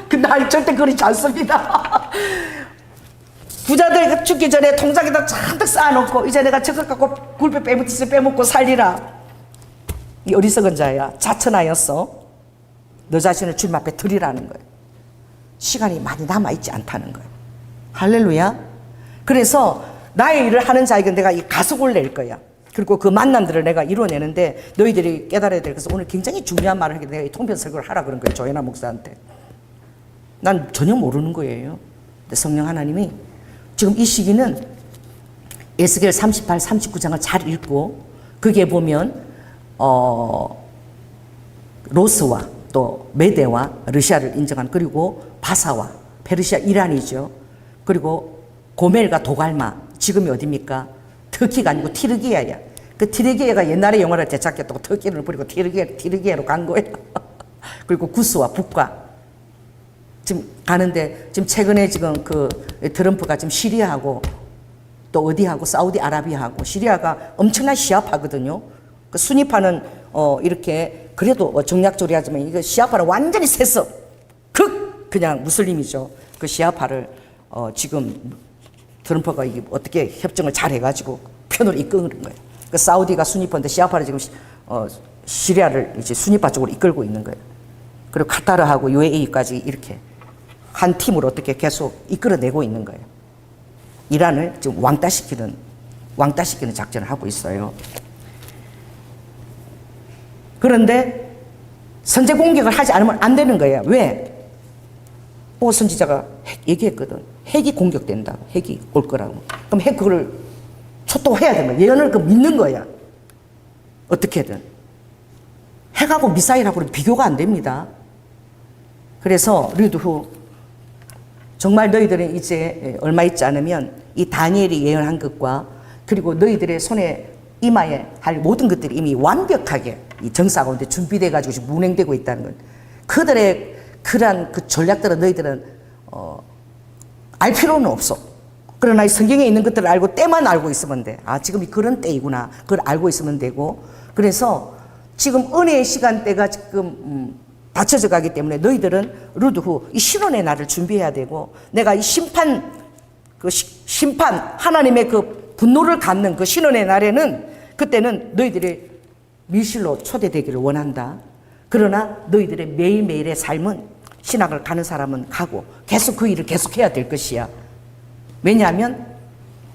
근데 절대 그러지 않습니다. 부자들 죽기 전에 통장에다 잔뜩 쌓아놓고 이제 내가 저것 갖고 굴배 빼먹고 살리라. 이 어리석은 자야. 자천하였어. 너 자신을 주님 앞에 드리라는 거예요. 시간이 많이 남아있지 않다는 거예요. 할렐루야. 그래서 나의 일을 하는 자에게 내가 이 가속을 낼 거야. 그리고 그 만남들을 내가 이루어내는데 너희들이 깨달아야 될 것은 오늘 굉장히 중요한 말을 하게 내가 이 통편 설교를 하라 그런 거예요. 조연아 목사한테. 난 전혀 모르는 거예요. 근데 성령 하나님이 지금 이 시기는 에스겔 38, 39장을 잘 읽고 거기에 보면 로스와 또 메대와 러시아를 인정한 그리고 바사와 페르시아 이란이죠. 그리고 고멜과 도갈마 지금이 어디입니까? 터키가 아니고 티르기아야. 그 티르기아가 옛날에 영어를 되찾겠다고 터키를 버리고 티르기아로 간 거예요. 그리고 구스와 북과 지금 가는데 지금 최근에 지금 그 트럼프가 지금 시리아하고 또 어디하고 사우디아라비아하고 시리아가 엄청난 시아파거든요. 그 순위파는 이렇게 그래도 정략조리 하지만 이거 시아파는 완전히 세서 그냥 무슬림이죠. 그 시아파를 지금 트럼프가 이게 어떻게 협정을 잘 해가지고 편으로 이끄는 거예요. 그 사우디가 순위파인데 시아파를 지금 시리아를 이제 순위파 쪽으로 이끌고 있는 거예요. 그리고 카타르하고 UAE까지 이렇게 한 팀으로 어떻게 계속 이끌어내고 있는 거예요. 이란을 지금 왕따시키는 작전을 하고 있어요. 그런데 선제 공격을 하지 않으면 안 되는 거예요. 왜? 오 선지자가 얘기했거든. 핵이 공격된다. 핵이 올 거라고. 그럼 핵 그걸 초토화해야 되는 거야. 예언을 믿는 거야. 어떻게든. 핵하고 미사일하고는 비교가 안 됩니다. 그래서 리드 후 정말 너희들은 이제 얼마 있지 않으면 이 다니엘이 예언한 것과 그리고 너희들의 손에 이마에 할 모든 것들이 이미 완벽하게 이 정사 가운데 준비돼 가지고 지금 운행되고 있다는 건 그들의 그러한 그 전략들은 너희들은 알 필요는 없어. 그러나 이 성경에 있는 것들을 알고 때만 알고 있으면 돼. 아 지금이 그런 때이구나. 그걸 알고 있으면 되고 그래서 지금 은혜의 시간대가 지금 닫혀져 가기 때문에 너희들은 루드 후 이 신혼의 날을 준비해야 되고, 내가 이 심판 하나님의 그 분노를 갚는 그 신혼의 날에는, 그때는 너희들이 밀실로 초대되기를 원한다. 그러나 너희들의 매일매일의 삶은, 신학을 가는 사람은 가고 계속 그 일을 계속해야 될 것이야. 왜냐하면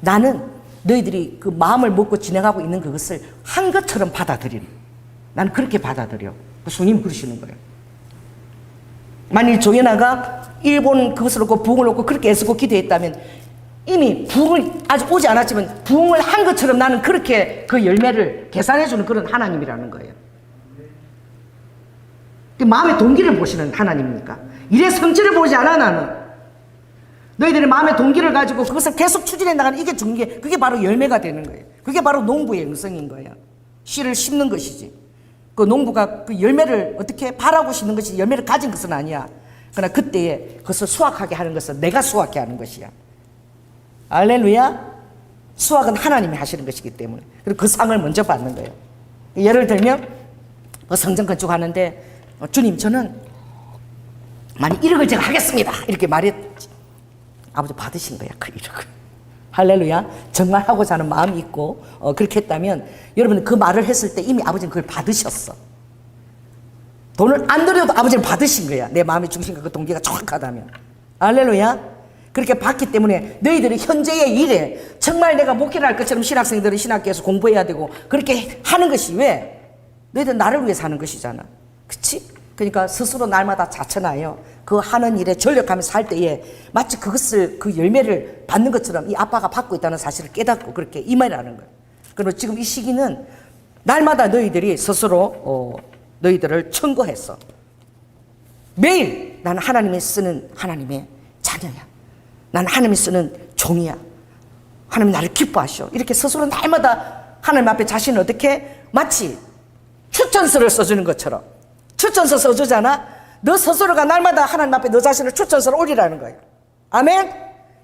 나는 너희들이 그 마음을 먹고 진행하고 있는 그것을 한 것처럼 받아들이는, 나는 그렇게 받아들여. 주님 그러시는 거예요. 만일 조연아가 일본 그것을 놓고 부흥을 놓고 그렇게 애쓰고 기도했다면 이미 부흥을 아직 오지 않았지만 부흥을 한 것처럼 나는 그렇게 그 열매를 계산해주는 그런 하나님이라는 거예요. 마음의 동기를 보시는 하나님이니까. 일의 성질을 보지 않아. 나는 너희들의 마음의 동기를 가지고 그것을 계속 추진해 나가는, 이게 중요해. 그게 바로 열매가 되는 거예요. 그게 바로 농부의 영성인 거예요. 씨를 심는 것이지. 그 농부가 그 열매를 어떻게 바라고 심는 것이 열매를 가진 것은 아니야. 그러나 그때에 그것을 수확하게 하는 것은 내가 수확해 하는 것이야. 할렐루야. 수확은 하나님이 하시는 것이기 때문에. 그리고 그 상을 먼저 받는 거예요. 예를 들면 성전 건축하는데 주님 저는 만약 1억을 제가 하겠습니다 이렇게 말했지. 아버지 받으신 거야 그 1억을. 할렐루야. 정말 하고자 하는 마음이 있고 그렇게 했다면 여러분 그 말을 했을 때 이미 아버지는 그걸 받으셨어. 돈을 안 들여도 아버지는 받으신 거야. 내 마음의 중심과 그 동기가 정확하다면. 할렐루야. 그렇게 받기 때문에 너희들이 현재의 일에 정말 내가 목회를 할 것처럼 신학생들은 신학교에서 공부해야 되고 그렇게 하는 것이 왜? 너희들 나를 위해서 하는 것이잖아. 그치? 그러니까 스스로 날마다 자천하여 그 하는 일에 전력하면서 살 때에 마치 그것을, 그 열매를 받는 것처럼 이 아빠가 받고 있다는 사실을 깨닫고 그렇게 임하라는 거예요. 그리고 지금 이 시기는 날마다 너희들이 스스로 너희들을 청구했어. 매일 나는 하나님이 쓰는 하나님의 자녀야. 나는 하나님이 쓰는 종이야. 하나님 나를 기뻐하셔. 이렇게 스스로 날마다 하나님 앞에 자신을 어떻게 마치 추천서를 써주는 것처럼 추천서 써주잖아. 너 스스로가 날마다 하나님 앞에 너 자신을 추천서를 올리라는 거예요. 아멘.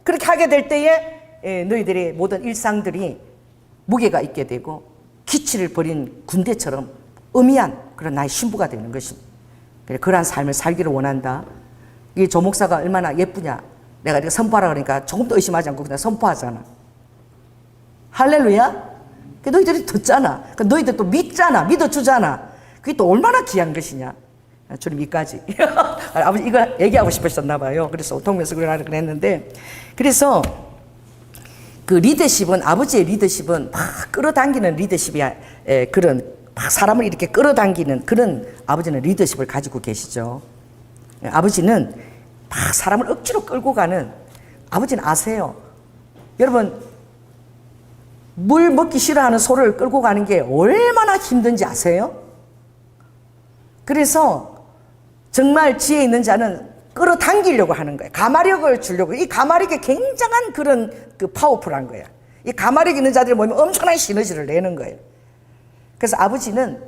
그렇게 하게 될 때에 너희들의 모든 일상들이 무게가 있게 되고 기치를 버린 군대처럼 음이한 그런 나의 신부가 되는 것입니다. 그러한 삶을 살기를 원한다. 이 조 목사가 얼마나 예쁘냐. 내가 이렇게 선포하라 그러니까 조금 더 의심하지 않고 그냥 선포하잖아. 할렐루야. 너희들이 듣잖아. 너희들 또 믿잖아. 믿어주잖아. 그게 또 얼마나 귀한 것이냐. 주님 이까지. 아버지 이거 얘기하고 싶으셨나 봐요. 그래서 오통면서 그랬는데, 그래서 그 리더십은, 아버지의 리더십은 막 끌어당기는 리더십이야. 그런 막 사람을 이렇게 끌어당기는 그런 아버지는 리더십을 가지고 계시죠. 아버지는 막 사람을 억지로 끌고 가는, 아버지는 아세요. 여러분 물 먹기 싫어하는 소를 끌고 가는 게 얼마나 힘든지 아세요? 그래서 정말 지혜 있는 자는 끌어당기려고 하는 거예요. 가마력을 주려고. 이 가마력이 굉장한 그런 그 파워풀한 거야. 이 가마력 있는 자들이 모이면 엄청난 시너지를 내는 거예요. 그래서 아버지는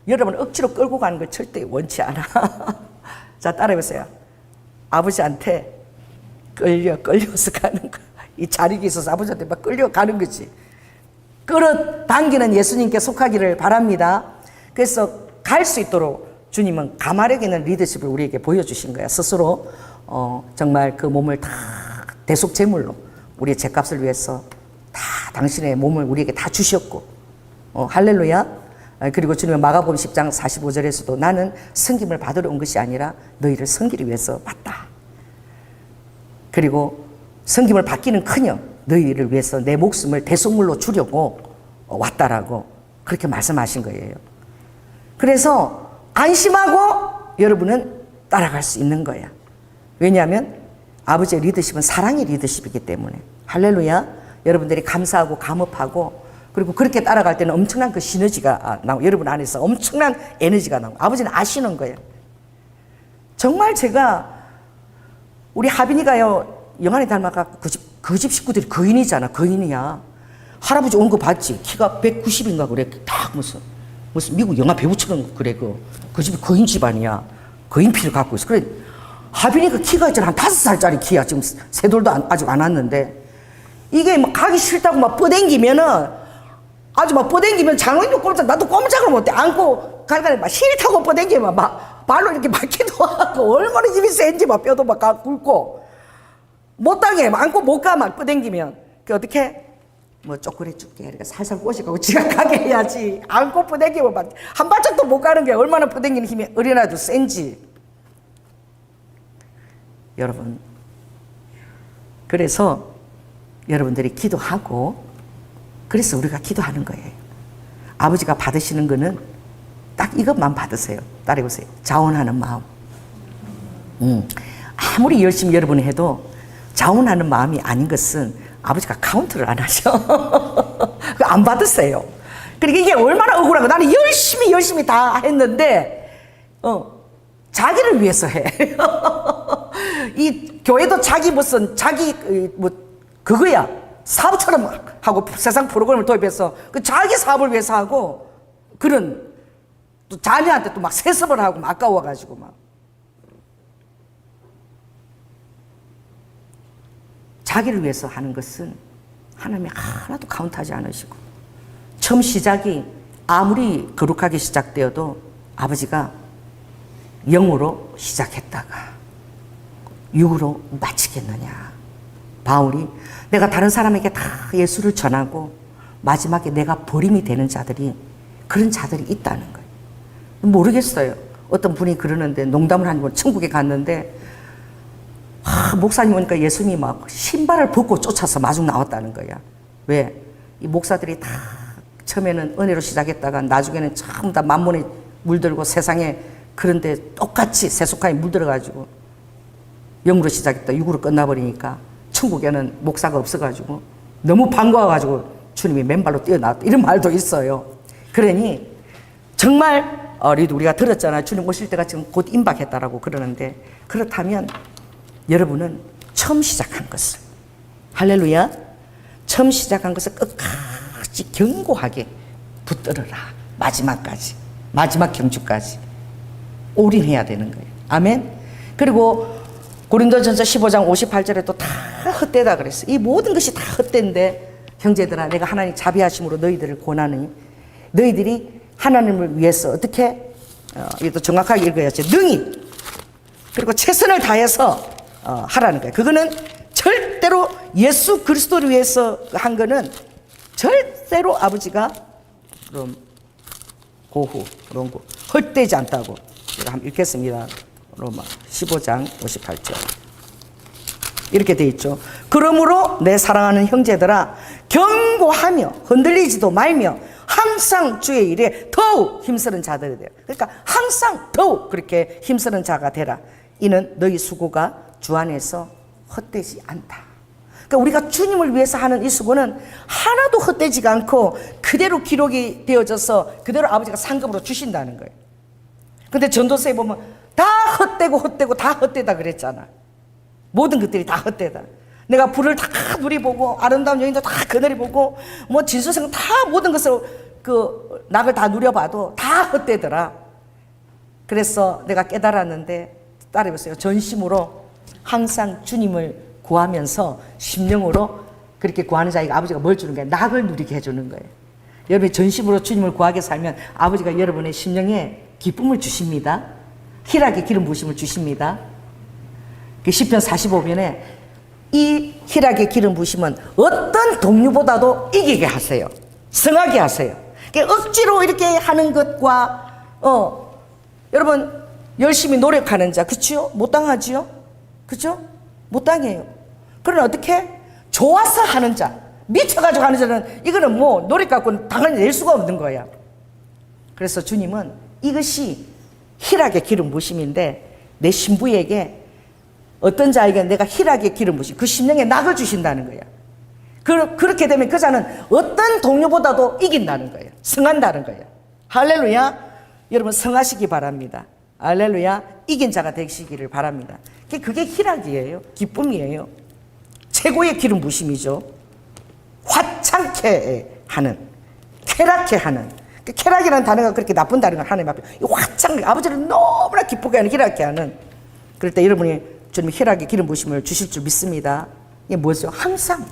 여러분 억지로 끌고 가는 걸 절대 원치 않아. 자, 따라해보세요. 아버지한테 끌려서 가는 거야. 이 자력이 있어서 아버지한테 막 끌려가는 거지. 끌어당기는 예수님께 속하기를 바랍니다. 그래서 갈 수 있도록 주님은 가마력 있는 리더십을 우리에게 보여주신 거야. 스스로 정말 그 몸을 다 대속제물로 우리의 죄값을 위해서 다 당신의 몸을 우리에게 다 주셨고, 할렐루야. 그리고 주님은 마가복음 10장 45절에서도 나는 섬김을 받으러 온 것이 아니라 너희를 섬기기 위해서 왔다. 그리고 섬김을 받기는커녕 너희를 위해서 내 목숨을 대속물로 주려고 왔다라고 그렇게 말씀하신 거예요. 그래서 안심하고 여러분은 따라갈 수 있는 거야. 왜냐하면 아버지의 리더십은 사랑의 리더십이기 때문에. 할렐루야. 여러분들이 감사하고 감업하고 그리고 그렇게 따라갈 때는 엄청난 그 시너지가 나오고 여러분 안에서 엄청난 에너지가 나오고 아버지는 아시는 거예요. 정말 제가 우리 하빈이가요 영환이 닮아가 그 집 식구들이 거인이잖아. 거인이야. 할아버지 온 거 봤지? 키가 190인가 그래. 딱 무슨 미국 영화 배우처럼 그래. 그 집이 거인 집안이야. 거인 피를 갖고 있어. 그래. 하빈이가 키가 있잖아. 한 5살짜리 키야. 지금 새돌도 아직 안 왔는데. 이게 막 가기 싫다고 막 뻗댕기면은 아주 막 뻗댕기면 장로님도 꼼짝, 나도 꼼짝을 못해. 안고 가니까 막 싫다고 뻗댕기면 막 발로 이렇게 맞기도 하고, 얼마나 힘이 센지 막 뼈도 막 굵고, 못 당해. 안고 못 가, 막 뻗당기면. 그 어떻게? 뭐 쪼그려 줄게. 이렇게 살살 꼬시고 지가 가게 해야지. 안고 뻗당기면 막 한 발짝도 못 가는 게 얼마나 뻗당기는 힘이 어린아이도 센지. 여러분, 그래서 여러분들이 기도하고, 그래서 우리가 기도하는 거예요. 아버지가 받으시는 거는 딱 이것만 받으세요. 따라해보세요. 자원하는 마음. 아무리 열심히 여러분이 해도 자원하는 마음이 아닌 것은 아버지가 카운트를 안 하셔. 안 받으세요. 그러니까 이게 얼마나 억울하고, 나는 열심히 다 했는데, 자기를 위해서 해. 이 교회도 자기 무슨, 그거야. 사업처럼 하고 세상 프로그램을 도입해서 그 자기 사업을 위해서 하고, 그런, 또 자녀한테 또 막 세습을 하고 막 아까워가지고 막. 자기를 위해서 하는 것은 하나님이 하나도 카운트하지 않으시고, 처음 시작이 아무리 거룩하게 시작되어도 아버지가 영으로 시작했다가 육으로 마치겠느냐. 바울이 내가 다른 사람에게 다 예수를 전하고 마지막에 내가 버림이 되는 자들이, 그런 자들이 있다는 거예요. 모르겠어요. 어떤 분이 그러는데, 농담을 하는 천국에 갔는데, 목사님 오니까 예수님이 막 신발을 벗고 쫓아서 마중 나왔다는 거야. 왜? 이 목사들이 다 처음에는 은혜로 시작했다가 나중에는 전부 다 만몬에 물들고 세상에, 그런데 똑같이 세속하게 물들어가지고 영으로 시작했다 육으로 끝나버리니까 천국에는 목사가 없어가지고 너무 반가워가지고 주님이 맨발로 뛰어나왔다, 이런 말도 있어요. 그러니 정말 우리가 들었잖아요. 주님 오실 때가 지금 곧 임박했다라고 그러는데, 그렇다면 여러분은 처음 시작한 것을, 할렐루야, 처음 시작한 것을 끝까지 견고하게 붙들어라. 마지막까지, 마지막 경주까지 올인해야 되는 거예요. 아멘. 그리고 고린도전서 15장 58절에도 다 헛되다 그랬어요. 이 모든 것이 다 헛된데, 형제들아 내가 하나님 자비하심으로 너희들을 권하니 너희들이 하나님을 위해서 어떻게, 이것도 정확하게 읽어야지, 능히, 그리고 최선을 다해서 하라는 거예요. 그거는 절대로 예수 그리스도를 위해서 한 거는 절대로 아버지가 그럼 고후, 롱구 헛되지 않다고. 제가 한번 읽겠습니다. 로마 15장 58절 이렇게 돼 있죠. 그러므로 내 사랑하는 형제들아 견고하며 흔들리지도 말며 항상 주의 일에 더욱 힘쓰는 자들이 되라. 그러니까 항상 더욱 그렇게 힘쓰는 자가 되라. 이는 너희 수고가 주 안에서 헛되지 않다. 그러니까 우리가 주님을 위해서 하는 이 수고는 하나도 헛되지가 않고 그대로 기록이 되어져서 그대로 아버지가 상급으로 주신다는 거예요. 근데 전도서에 보면 다 헛되고 다 헛되다 그랬잖아. 모든 것들이 다 헛되다. 내가 불을 다 누리보고 아름다운 여인도 다 그늘이 보고 뭐 진수성 다 모든 것을 그 낙을 다 누려봐도 다 헛되더라. 그래서 내가 깨달았는데, 따라해보세요. 전심으로 항상 주님을 구하면서 심령으로 그렇게 구하는 자에게 아버지가 뭘 주는 거예요? 낙을 누리게 해주는 거예요. 여러분이 전심으로 주님을 구하게 살면 아버지가 여러분의 심령에 기쁨을 주십니다. 희락의 기름 부으심을 주십니다. 시편 45편에 이 희락의 기름 부으심은 어떤 동료보다도 이기게 하세요. 성하게 하세요. 억지로 이렇게 하는 것과 여러분 열심히 노력하는 자, 그렇죠? 못 당하지요? 그렇죠? 못 당해요. 그러나 어떻게? 좋아서 하는 자, 미쳐가지고 하는 자는 이거는 뭐 노력 갖고는 당연히 낼 수가 없는 거야. 그래서 주님은 이것이 희락의 기름 부으심인데, 내 신부에게 어떤 자에게 내가 희락의 기름 부으심, 그 심령에 낙을 주신다는 거야. 그렇게 되면 그 자는 어떤 동료보다도 이긴다는 거예요. 성한다는 거예요. 할렐루야. 여러분 성하시기 바랍니다. 할렐루야. 이긴 자가 되시기를 바랍니다. 그게 희락이에요. 기쁨이에요. 최고의 기름 부으심이죠. 화창케 하는, 쾌락케 하는. 쾌락이라는 단어가 그렇게 나쁜 단어가 하나님 앞에 화창, 아버지를 너무나 기쁘게 하는, 희락케 하는. 그럴 때 여러분이 주님 희락의 기름 부으심을 주실 줄 믿습니다. 이게 뭐죠? 항상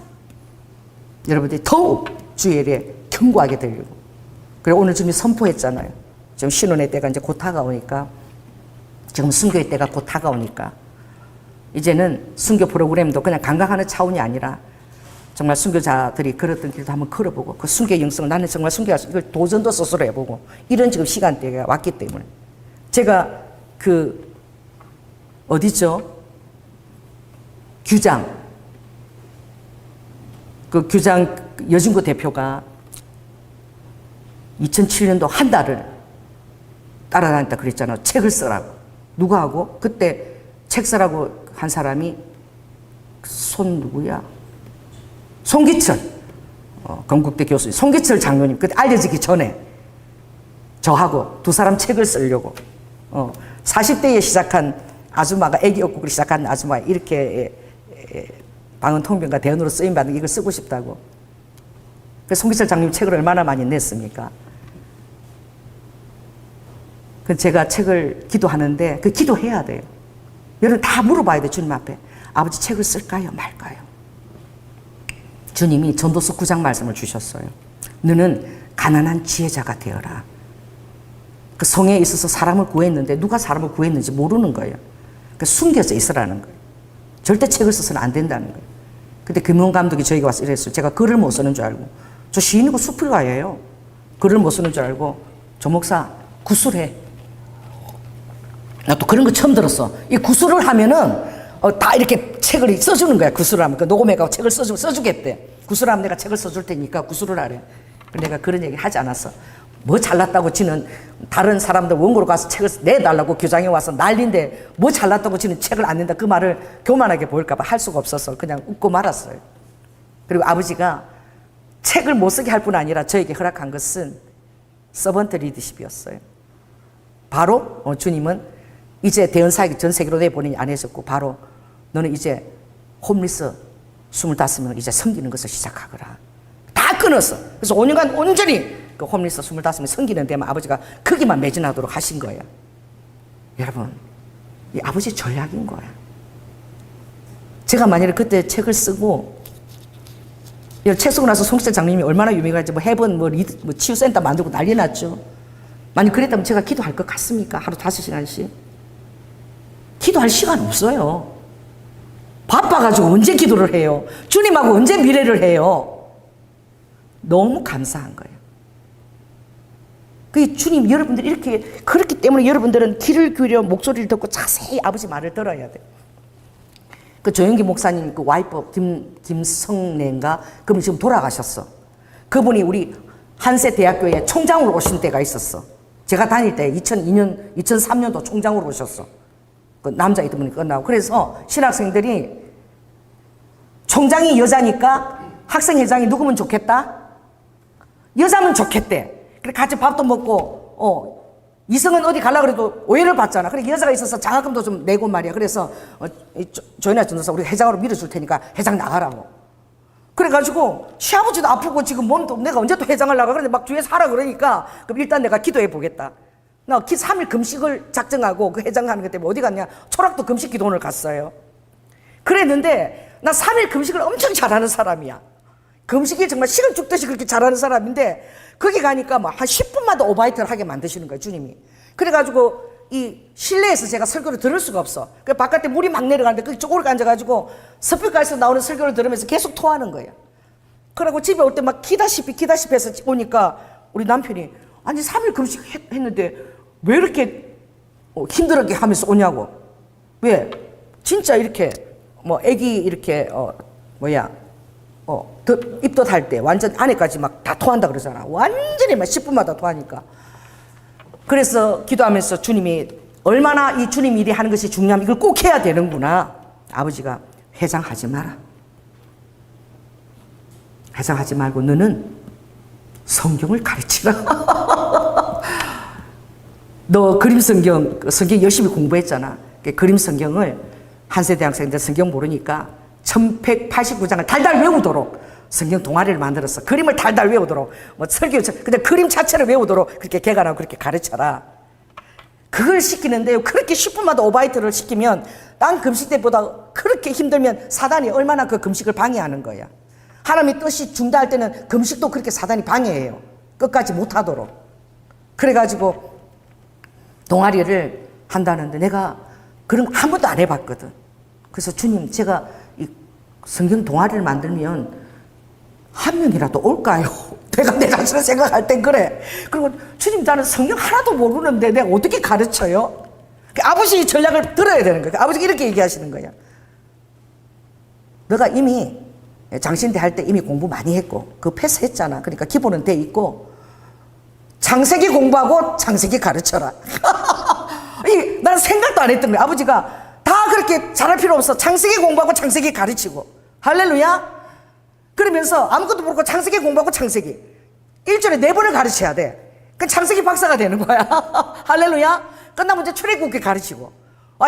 여러분들이 더욱 주의 일에 견고하게 되려고. 그리고 오늘 주님이 선포했잖아요. 지금 신혼의 때가 이제 곧 다가오니까 지금 순교의 때가 곧 다가오니까 이제는 순교 프로그램도 그냥 관광하는 차원이 아니라 정말 순교자들이 걸었던 길도 한번 걸어보고 그 순교의 영성을 나는 정말 순교가 이걸 도전도 스스로 해보고 이런 지금 시간대가 왔기 때문에 제가 그 어디죠? 규장 그 규장 여진구 대표가 2007년도 한 달을 따라다녔다 그랬잖아요. 책을 쓰라고. 누가 하고? 그때 책 쓰라고 한 사람이 누구야? 송기철 건국대 교수님 송기철 장로님 그때 알려지기 전에 저하고 두 사람 책을 쓰려고 40대에 시작한 아줌마가 애기 업국으로 시작한 아줌마 이렇게 방언통변과 대언으로 쓰임받는 이걸 쓰고 싶다고. 그 송기철 장로님 책을 얼마나 많이 냈습니까? 그 제가 책을 기도하는데 그 기도해야 돼요. 여러분 다 물어봐야 돼 주님 앞에. 아버지 책을 쓸까요 말까요? 주님이 전도서 9장 말씀을 주셨어요. 너는 가난한 지혜자가 되어라. 그 성에 있어서 사람을 구했는데 누가 사람을 구했는지 모르는 거예요. 그 숨겨져 있으라는 거예요. 절대 책을 써서는 안 된다는 거예요. 그때 금융 감독이 저에게 와서 이랬어요. 제가 글을 못 쓰는 줄 알고. 저 시인이고 수필가예요. 글을 못 쓰는 줄 알고 조 목사 구술해. 나 또 그런 거 처음 들었어. 이 구술을 하면은 다 이렇게 책을 써주는 거야. 구술을 하면 그 녹음해가지고 책을 써주겠대. 구술을 하면 내가 책을 써줄 테니까 구술을 하래. 내가 그런 얘기 하지 않았어. 뭐 잘났다고 지는 다른 사람들 원고로 가서 책을 내달라고 교장에 와서 난리인데 뭐 잘났다고 지는 책을 안 낸다 그 말을 교만하게 보일까 봐 할 수가 없어서 그냥 웃고 말았어요. 그리고 아버지가 책을 못 쓰게 할 뿐 아니라 저에게 허락한 것은 서번트 리더십이었어요. 바로 주님은 이제 대언사역이 전 세계로 내보내니 안 했었고 바로 너는 이제 홈리스 25명을 이제 섬기는 것을 시작하거라. 다 끊었어. 그래서 5년간 온전히 그 홈리스 25명 섬기는 데만 아버지가 거기만 매진하도록 하신 거예요. 여러분 이 아버지 전략인 거야. 제가 만약에 그때 책을 쓰고 책 쓰고 나서 송기철 장로님이 얼마나 유명한지 뭐 해본 뭐 치유센터 만들고 난리 났죠. 만약 그랬다면 제가 기도할 것 같습니까? 하루 5시간씩 기도할 시간 없어요. 바빠가지고 언제 기도를 해요? 주님하고 언제 미래를 해요? 너무 감사한 거예요. 그 주님 여러분들 이렇게 그렇기 때문에 여러분들은 귀를 기울여 목소리를 듣고 자세히 아버지 말을 들어야 돼요. 그 조영기 목사님 그 와이프 김성래인가 그분이 지금 돌아가셨어. 그분이 우리 한세대학교에 총장으로 오신 때가 있었어. 제가 다닐 때 2003년도 총장으로 오셨어. 그 남자이던 분이 끝나고. 그래서 신학생들이 총장이 여자니까 학생회장이 누구면 좋겠다? 여자면 좋겠대. 그래 같이 밥도 먹고 이성은 어디 가려고 그래도 오해를 받잖아. 그래 여자가 있어서 장학금도 좀 내고 말이야. 그래서 조연아 전도사 우리 회장으로 밀어줄 테니까 회장 나가라고. 그래가지고 시아버지도 아프고 지금 몸도 내가 언제 또 회장을 나가. 그런데 막 뒤에서 하라 그러니까 그럼 일단 내가 기도해 보겠다. 나 3일 금식을 작정하고 그 회장하는 것 때문에 어디 갔냐. 초락도 금식 기도원을 갔어요. 그랬는데 나 3일 금식을 엄청 잘하는 사람이야. 금식이 정말 식을 죽듯이 그렇게 잘하는 사람인데 거기 가니까 뭐 한 10분마다 오바이트를 하게 만드시는 거예요 주님이. 그래가지고 이 실내에서 제가 설교를 들을 수가 없어. 그 바깥에 물이 막 내려가는데 거기 쪼그리고 앉아가지고 스피커에서 나오는 설교를 들으면서 계속 토하는 거예요. 그러고 집에 올 때 막 기다시피 해서 오니까 우리 남편이 아니 3일 금식 했는데 왜 이렇게 힘들게 하면서 오냐고. 왜? 진짜 이렇게 뭐 애기 이렇게 입덧 할 때 완전 안에까지 막 다 토한다 그러잖아. 완전히 막 10분마다 토하니까. 그래서 기도하면서 주님이 얼마나 이 주님 일이 하는 것이 중요하면 이걸 꼭 해야 되는구나. 아버지가 회장하지 마라. 회장하지 말고 너는 성경을 가르치라. 너 그림 성경 열심히 공부했잖아. 그림 성경을 한세대 학생들 성경 모르니까 1189장을 달달 외우도록 성경 동아리를 만들었어. 그림을 달달 외우도록 뭐 설교 근데 그림 자체를 외우도록 그렇게 개관하고 그렇게 가르쳐라. 그걸 시키는데요. 그렇게 10분마다 오바이트를 시키면 딴 금식 때보다 그렇게 힘들면 사단이 얼마나 그 금식을 방해하는 거야. 하나님의 뜻이 중단할 때는 금식도 그렇게 사단이 방해해요. 끝까지 못하도록. 그래가지고 동아리를 한다는데 내가 그런 거 한 번도 안 해봤거든. 그래서 주님, 제가 이 성경 동아리를 만들면 한 명이라도 올까요? 내가 내 자신을 생각할 땐 그래. 그리고 주님, 나는 성경 하나도 모르는데 내가 어떻게 가르쳐요? 아버지 전략을 들어야 되는 거야. 아버지가 이렇게 얘기하시는 거야. 너가 이미 장신대 할 때 이미 공부 많이 했고 그거 패스했잖아. 그러니까 기본은 돼 있고 창세기 공부하고 창세기 가르쳐라. 나는 생각도 안 했던 거야. 아버지가 다 그렇게 잘할 필요 없어. 창세기 공부하고 창세기 가르치고. 할렐루야. 그러면서 아무것도 모르고 창세기 공부하고 창세기 일주일에 4번을 가르쳐야 돼. 그 창세기 박사가 되는 거야. 할렐루야. 끝나면 이제 출애굽기 가르치고.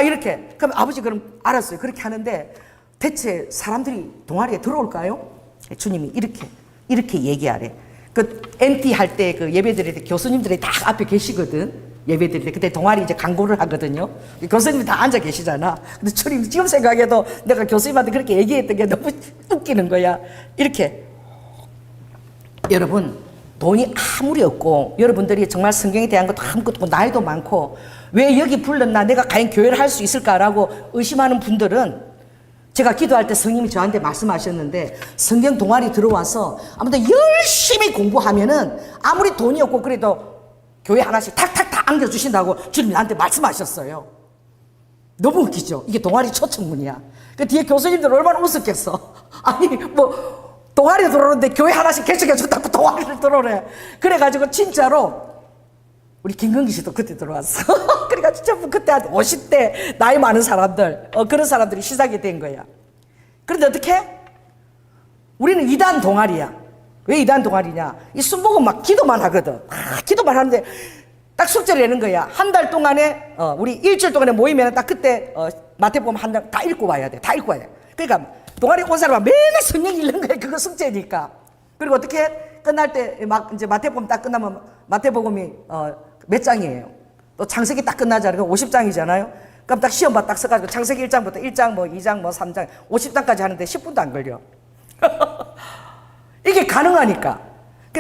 이렇게. 그럼 아버지 그럼 알았어요. 그렇게 하는데 대체 사람들이 동아리에 들어올까요? 주님이 이렇게 얘기하래. 그 MT 할 때 그 예배 드릴 때 교수님들이 다 앞에 계시거든. 예배 드릴 때. 그때 동아리 이제 광고를 하거든요. 교수님이 다 앉아 계시잖아. 근데 주님 지금 생각해도 내가 교수님한테 그렇게 얘기했던 게 너무 웃기는 거야. 이렇게. 여러분, 돈이 아무리 없고 여러분들이 정말 성경에 대한 것도 아무것도 없고 나이도 많고 왜 여기 불렀나, 내가 과연 교회를 할 수 있을까라고 의심하는 분들은 제가 기도할 때 성령이 저한테 말씀하셨는데 성경 동아리 들어와서 아무튼 열심히 공부하면은 아무리 돈이 없고 그래도 교회 하나씩 탁탁탁 안겨주신다고 주님 나한테 말씀하셨어요. 너무 웃기죠? 이게 동아리 초청문이야. 그 뒤에 교수님들 얼마나 웃었겠어. 아니 뭐 동아리 들어오는데 교회 하나씩 개척해준다고 동아리를 들어오래. 그래가지고 진짜로 우리 김건기 씨도 그때 들어왔어. 그러니까 전부 그때 한 50대 나이 많은 사람들, 그런 사람들이 시작이 된 거야. 그런데 어떻게? 우리는 이단 동아리야. 왜 이단 동아리냐? 이 순복음 막 기도만 하거든. 기도만 하는데 딱 숙제를 내는 거야. 한 달 동안에, 우리 일주일 동안에 모이면 딱 그때, 마태복음 한 장 다 읽고 와야 돼. 다 읽고 와야 돼. 그러니까 동아리 온 사람은 매일 성경 읽는 거야. 그거 숙제니까. 그리고 어떻게? 끝날 때 이제 마태복음 딱 끝나면 마태복음이, 몇 장이에요? 또 창세기 딱 끝나잖아요. 그럼 50장이잖아요. 그럼 딱 시험봐 딱 써가지고 창세기 1장부터 1장 뭐 2장 뭐 3장 50장까지 하는데 10분도 안 걸려. 이게 가능하니까.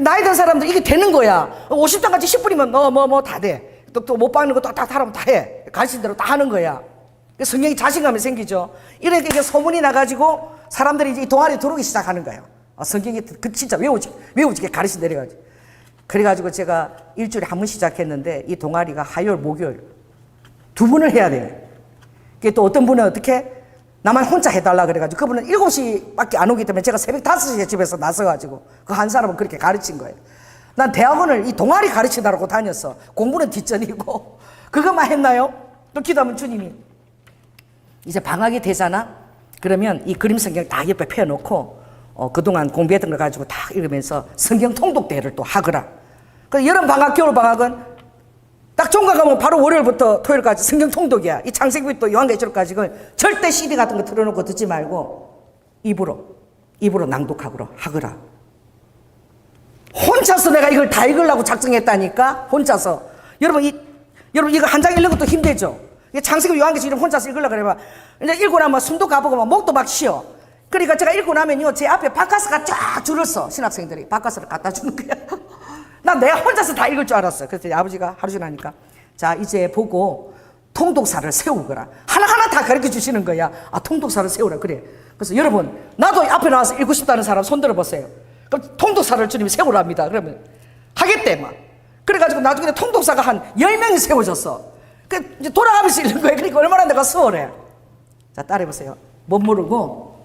나이 든 사람들 이게 되는 거야. 50장까지 10분이면 뭐 다 돼. 또 못 박는 거 또 다 하면 다 해. 가르친 대로 다 하는 거야. 성경이 자신감이 생기죠. 이렇게 소문이 나가지고 사람들이 이제 동아리 들어오기 시작하는 거예요. 성경이 진짜 외우지 가르친 내려가지고. 그래가지고 제가 일주일에 한 번 시작했는데 이 동아리가 화요일, 목요일 2번을 해야 돼. 그게 또 어떤 분은 어떻게? 나만 혼자 해달라 그래가지고 그분은 7시밖에 안 오기 때문에 제가 새벽 5시에 집에서 나서가지고 그 한 사람은 그렇게 가르친 거예요. 난 대학원을 이 동아리 가르치다라고 다녔어. 공부는 뒷전이고. 그것만 했나요? 또 기도하면 주님이 이제 방학이 되잖아? 그러면 이 그림 성경 다 옆에 펴놓고 그동안 공부했던 걸 가지고 다 읽으면서 성경 통독대회를 또 하거라. 그래서 여름 방학, 겨울 방학은 딱 종강 가면 바로 월요일부터 토요일까지 성경 통독이야. 이 창세기부터 요한계시록까지 절대 CD 같은 거 틀어놓고 듣지 말고 입으로 낭독하거라. 혼자서 내가 이걸 다 읽으려고 작정했다니까. 혼자서. 여러분 이거 한 장 읽는 것도 힘들죠. 창세기 요한계시록 혼자서 읽으려고 그래봐. 이제 읽고 나면 숨도 가보고 막 목도 막 쉬어. 그러니까 제가 읽고 나면요, 제 앞에 바카스가 쫙 줄을 서. 신학생들이 바카스를 갖다 주는 거야. 난 내가 혼자서 다 읽을 줄 알았어. 그래서 아버지가 하루 종일 하니까 자 이제 보고 통독사를 세우거라. 하나하나 다 가르쳐 주시는 거야. 통독사를 세우라. 그래. 그래서 여러분 나도 앞에 나와서 읽고 싶다는 사람 손 들어보세요. 그럼 통독사를 주님이 세우랍니다. 그러면 하겠대 막. 그래가지고 나중에 통독사가 한 10명이 세워졌어. 그 이제 돌아가면서 읽는 거야. 그러니까 얼마나 내가 수월해. 자 따라해보세요. 못 모르고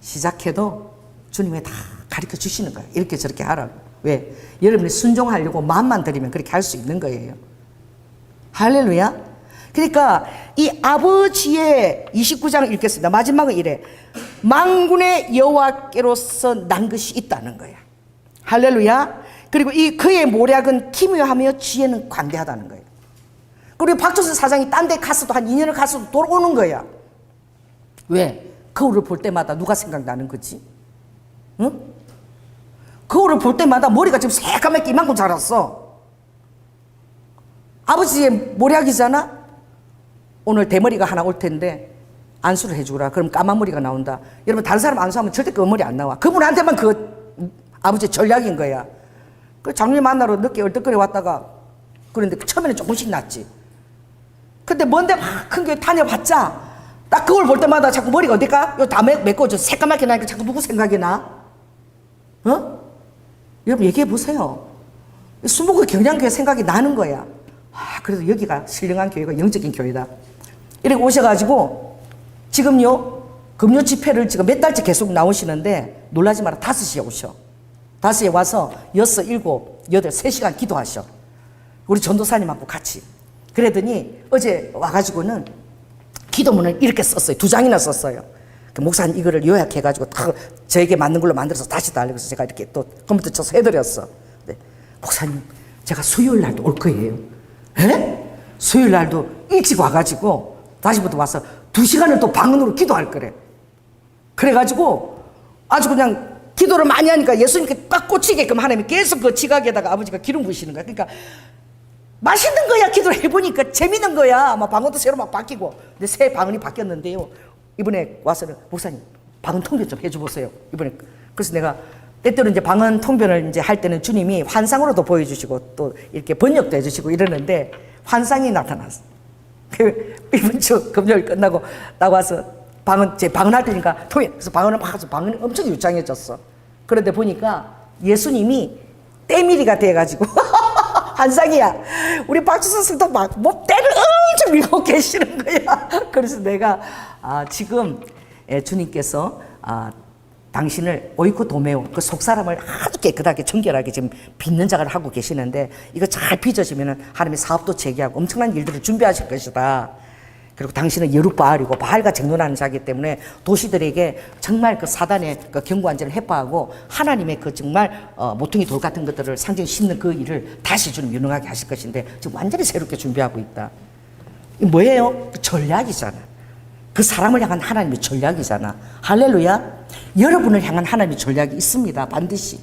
시작해도 주님이 다 가르쳐 주시는 거예요. 이렇게 저렇게 하라고. 왜? 여러분이 순종하려고 마음만 들이면 그렇게 할 수 있는 거예요. 할렐루야. 그러니까 이 아버지의 29장을 읽겠습니다. 마지막은 이래. 만군의 여호와께로서 난 것이 있다는 거야. 할렐루야. 그리고 이 그의 모략은 기묘하며 지혜는 관대하다는 거예요. 그리고 박조선 사장이 딴 데 갔어도 한 2년을 갔어도 돌아오는 거야. 왜? 거울을 볼 때마다 누가 생각나는 거지? 응? 거울을 볼 때마다 머리가 지금 새까맣게 이만큼 자랐어. 아버지의 모략이잖아? 오늘 대머리가 하나 올 텐데 안수를 해주라. 그럼 까만 머리가 나온다. 여러분 다른 사람 안수하면 절대 그 머리 안 나와. 그분한테만 그 아버지의 전략인 거야. 그 장로님 만나러 늦게 얼떨결에 왔다가 그런데 처음에는 조금씩 났지. 근데 먼데 막 큰 교회 다녀봤자 딱 그걸 볼 때마다 자꾸 머리가 어딜까? 요 다 메꿔져 새까맣게 나니까 자꾸 누구 생각이 나? 어? 여러분 얘기해 보세요. 수목의 경량교회 생각이 나는 거야. 그래도 여기가 신령한 교회가 영적인 교회다. 이렇게 오셔가지고 지금요 금요 집회를 지금 몇 달째 계속 나오시는데 놀라지 마라. 5시에 오셔. 5시에 와서 6, 7, 8, 3시간 기도하셔. 우리 전도사님하고 같이. 그러더니 어제 와가지고는 기도문을 이렇게 썼어요. 2장이나 썼어요. 그 목사님 이거를 요약해가지고 다 저에게 맞는 걸로 만들어서 다시 달래서 제가 이렇게 또 컴퓨터 쳐서 해드렸어. 네. 목사님 제가 수요일 날도 올 거예요. 에? 수요일 날도 일찍 와가지고 다시부터 와서 2시간을 또 방언으로 기도할 거래. 그래가지고 아주 그냥 기도를 많이 하니까 예수님께 딱 꽂히게끔 하나님이 계속 그 지각에다가 아버지가 기름 부으시는 거야. 그러니까 맛있는 거야. 기도를 해보니까 재밌는 거야. 막 방언도 새로 막 바뀌고. 근데 새 방언이 바뀌었는데요. 이번에 와서는 목사님 방언 통변 좀 해줘보세요. 이번에 그래서 내가 때때로 이제 방언 통변을 이제 할 때는 주님이 환상으로도 보여주시고 또 이렇게 번역도 해주시고 이러는데 환상이 나타났어. 이번 주 금요일 끝나고 나와서 제 방언할 때니까 통변. 그래서 방언을 막 해서 방언이 엄청 유창해졌어. 그런데 보니까 예수님이 때밀이가 돼가지고 환상이야. 우리 박주선 선생도 막 때를 엄청 밀고 계시는 거야. 그래서 내가 지금 주님께서 당신을 오이코 도메오 그 속사람을 아주 깨끗하게 정결하게 지금 빚는 작업을 하고 계시는데 이거 잘 빚어지면 하나님이 사업도 재개하고 엄청난 일들을 준비하실 것이다. 그리고 당신은 여룻바알이고 바알과 쟁론하는 자이기 때문에 도시들에게 정말 그 사단의 그 경고한제를 해파하고 하나님의 그 정말 모퉁이 돌 같은 것들을 상징 심는 그 일을 다시 좀 유능하게 하실 것인데 지금 완전히 새롭게 준비하고 있다. 이 뭐예요? 전략이잖아. 그 사람을 향한 하나님의 전략이잖아. 할렐루야. 여러분을 향한 하나님의 전략이 있습니다. 반드시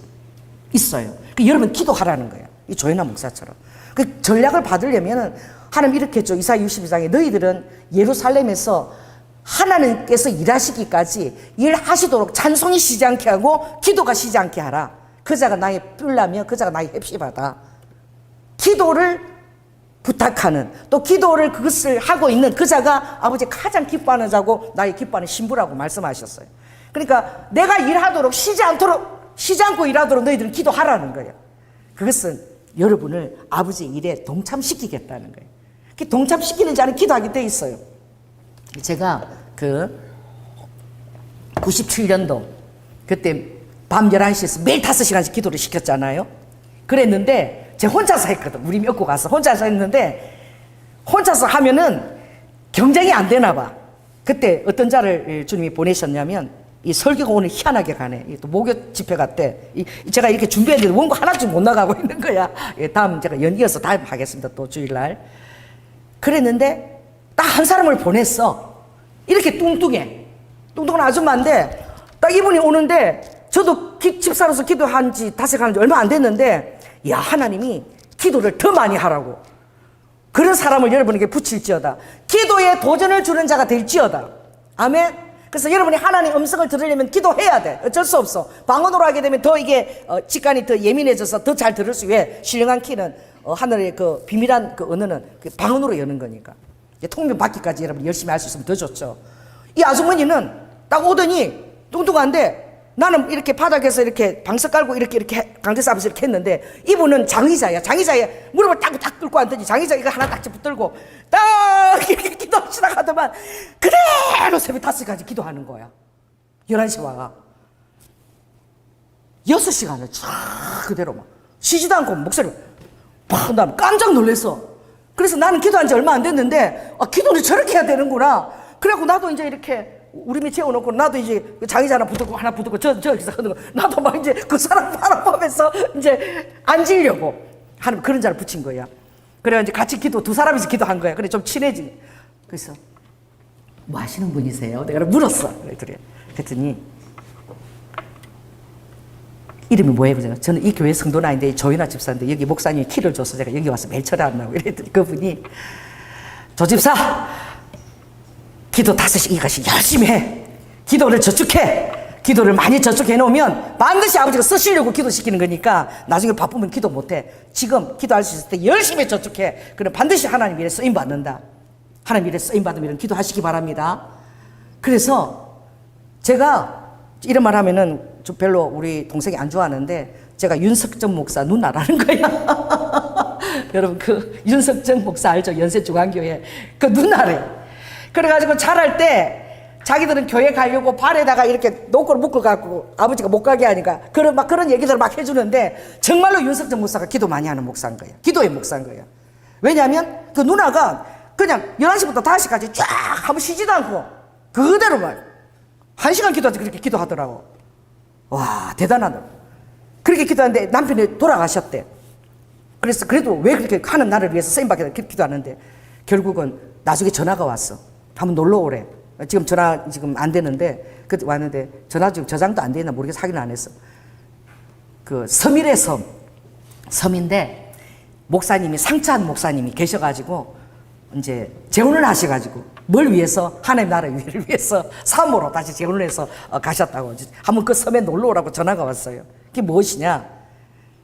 있어요. 여러분 기도하라는 거야. 이 조현아 목사처럼. 그 전략을 받으려면은 하나님 이렇게 했죠. 이사야 62장에 너희들은 예루살렘에서 하나님께서 일하시기까지 일하시도록 찬송이 쉬지 않게 하고 기도가 쉬지 않게 하라. 그자가 나의 뿔라며 그자가 나의 heb시바다. 기도를 부탁하는 또 기도를 그것을 하고 있는 그자가 아버지 가장 기뻐하는 자고 나의 기뻐하는 신부라고 말씀하셨어요. 그러니까 내가 일하도록 쉬지 않고 일하도록 너희들은 기도하라는 거예요. 그것은 여러분을 아버지의 일에 동참시키겠다는 거예요. 동참시키는 자는 기도하게 돼 있어요. 제가 그 97년도 그때 밤 11시에서 매일 5시간씩 기도를 시켰잖아요. 그랬는데 제가 혼자서 했거든. 우리 믿고 가서 혼자서 했는데 혼자서 하면은 경쟁이 안 되나 봐. 그때 어떤 자를 주님이 보내셨냐면 이 설교가 오늘 희한하게 가네. 또 목요 집회 갔대. 제가 이렇게 준비했는데 원고 하나쯤 못 나가고 있는 거야. 다음 제가 연이어서 다음 하겠습니다. 또 주일날. 그랬는데 딱 한 사람을 보냈어. 이렇게 뚱뚱한 아줌마인데 딱 이분이 오는데 저도 집사로서 기도한 지 5시간 얼마 안 됐는데 야 하나님이 기도를 더 많이 하라고 그런 사람을 여러분에게 붙일지어다. 기도에 도전을 주는 자가 될지어다. 아멘. 그래서 여러분이 하나님의 음성을 들으려면 기도해야 돼. 어쩔 수 없어. 방언으로 하게 되면 더 이게 직관이 더 예민해져서 더 잘 들을 수 있게 신령한 키는 하늘의 그 비밀한 그 언어는 그 방언으로 여는 거니까. 통변 받기까지 여러분 열심히 할 수 있으면 더 좋죠. 이 아주머니는 딱 오더니 뚱뚱한데 나는 이렇게 바닥에서 이렇게 방석 깔고 이렇게 강대사 앞에서 이렇게 했는데 이분은 장의자야. 장의자에 무릎을 딱 꿇고 앉더니 장의자 이거 하나 딱 붙들고 딱 이렇게 기도하시다 가더만 그대로 새벽 5시까지 기도하는 거야. 11시 와가 6시간을 쫙 그대로 막 쉬지도 않고 목소리를 팍 나면 깜짝 놀랐어. 그래서 나는 기도한 지 얼마 안 됐는데 기도를 저렇게 해야 되는구나. 그래갖고 나도 이제 이렇게 우리 밑에 재워놓고 나도 이제 장의자 하나 붙들고 저기서 하는 거 나도 막 이제 그 사람 바라보면서 이제 앉으려고 하는 그런 자를 붙인 거야. 그래 이제 같이 두 사람이서 기도한 거야. 그래 좀 친해지. 그래서 뭐 하시는 분이세요? 내가 물었어. 그랬더니 이름이 뭐예요? 그래서 저는 이 교회 성도는 아닌데 조인아 집사인데 여기 목사님이 키를 줘서 제가 여기 와서 매일 철회한다고 이랬더니 그분이 조 집사 기도 5시간씩 열심히 해. 기도를 저축해. 기도를 많이 저축해 놓으면 반드시 아버지가 쓰시려고 기도시키는 거니까 나중에 바쁘면 기도 못해. 지금 기도할 수 있을 때 열심히 저축해. 그럼 반드시 하나님 일에 쓰임 받는다. 하나님 일에 쓰임받으면 기도하시기 바랍니다. 그래서 제가 이런 말 하면은 좀 별로 우리 동생이 안 좋아하는데 제가 윤석정 목사 누나라는 거야. 여러분 그 윤석정 목사 알죠? 연세중앙교회 그 누나래. 그래가지고 자랄 때 자기들은 교회 가려고 발에다가 이렇게 노크를 묶어갖고 아버지가 못 가게 하니까 그런 얘기들을 막 해주는데 정말로 윤석정 목사가 기도 많이 하는 목사인 거예요. 기도의 목사인 거예요. 왜냐하면 그 누나가 그냥 11시부터 5시까지 쫙 한번 쉬지도 않고 그대로만 1시간 기도하지 그렇게 기도하더라고. 와 대단하다. 그렇게 기도하는데 남편이 돌아가셨대. 그래서 그래도 왜 그렇게 하는 나를 위해서 쓰임받게 기도하는데 결국은 나중에 전화가 왔어. 한번 놀러 오래. 지금 전화 지금 안 되는데 그때 왔는데 전화 지금 저장도 안 되나 모르겠어. 확인 안 했어. 그 섬이래 섬인데 목사님이 상처한 목사님이 계셔가지고 이제 재혼을 하셔가지고 뭘 위해서 하나님 나라 위를 위해서 사모로 다시 재혼을 해서 가셨다고 한번 그 섬에 놀러 오라고 전화가 왔어요. 그게 무엇이냐?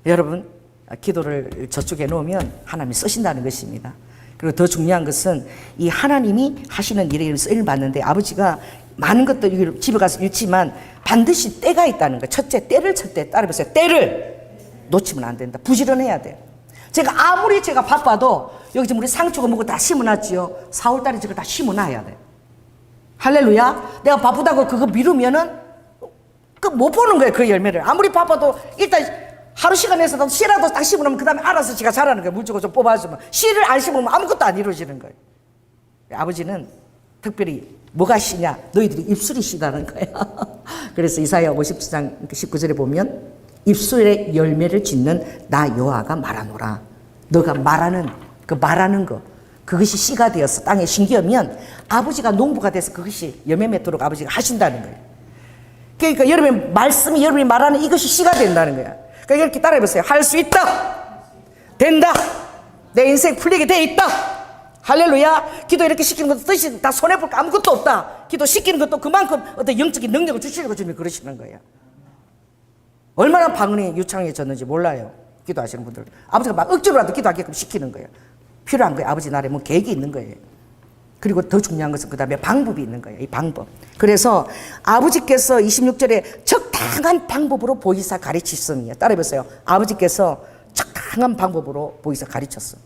여러분 기도를 저쪽에 놓으면 하나님이 쓰신다는 것입니다. 그리고 더 중요한 것은 이 하나님이 하시는 일에 쓰임을 받는데 아버지가 많은 것들 집에 가서 잃지만 반드시 때가 있다는 거예요. 첫째 때를 쳤대. 따라해보세요. 때를 놓치면 안 된다. 부지런해야 돼. 제가 아무리 제가 바빠도 여기 지금 우리 상추가 뭐고 다 심어놨지요. 4월달에 저걸 다 심어놔야 돼. 할렐루야. 내가 바쁘다고 그거 미루면은 못 보는 거예요. 그 열매를. 아무리 바빠도 일단 하루 시간 내서 씨라도 딱 심어놓으면 그 다음에 알아서 지가 자라는 거예요. 물주고 좀 뽑아주면. 씨를 안 심으면 아무것도 안 이루어지는 거예요. 아버지는 특별히 뭐가 씨냐? 너희들이 입술이 씨다는 거예요. 그래서 이사야 57장 19절에 보면 입술에 열매를 짓는 나 여호와가 말하노라. 너가 말하는 거 그것이 씨가 되어서 땅에 심기면 아버지가 농부가 돼서 그것이 열매 맺도록 아버지가 하신다는 거예요. 그러니까 여러분의 말씀이 여러분이 말하는 이것이 씨가 된다는 거야. 그러니까 이렇게 따라해보세요. 할 수 있다. 된다. 내 인생 풀리게 돼 있다. 할렐루야. 기도 이렇게 시키는 것도 뜻이 다 손해볼 거 아무것도 없다. 기도 시키는 것도 그만큼 어떤 영적인 능력을 주시려고 주님이 그러시는 거예요. 얼마나 방언이 유창해졌는지 몰라요. 기도하시는 분들. 아버지가 막 억지로라도 기도하게끔 시키는 거예요. 필요한 거예요. 아버지 나라에 뭐 계획이 있는 거예요. 그리고 더 중요한 것은 그 다음에 방법이 있는 거예요. 이 방법. 그래서 아버지께서 26절에 적당한 방법으로 보이사 가르치셨습니다. 따라해보세요. 아버지께서 적당한 방법으로 보이사 가르쳤어.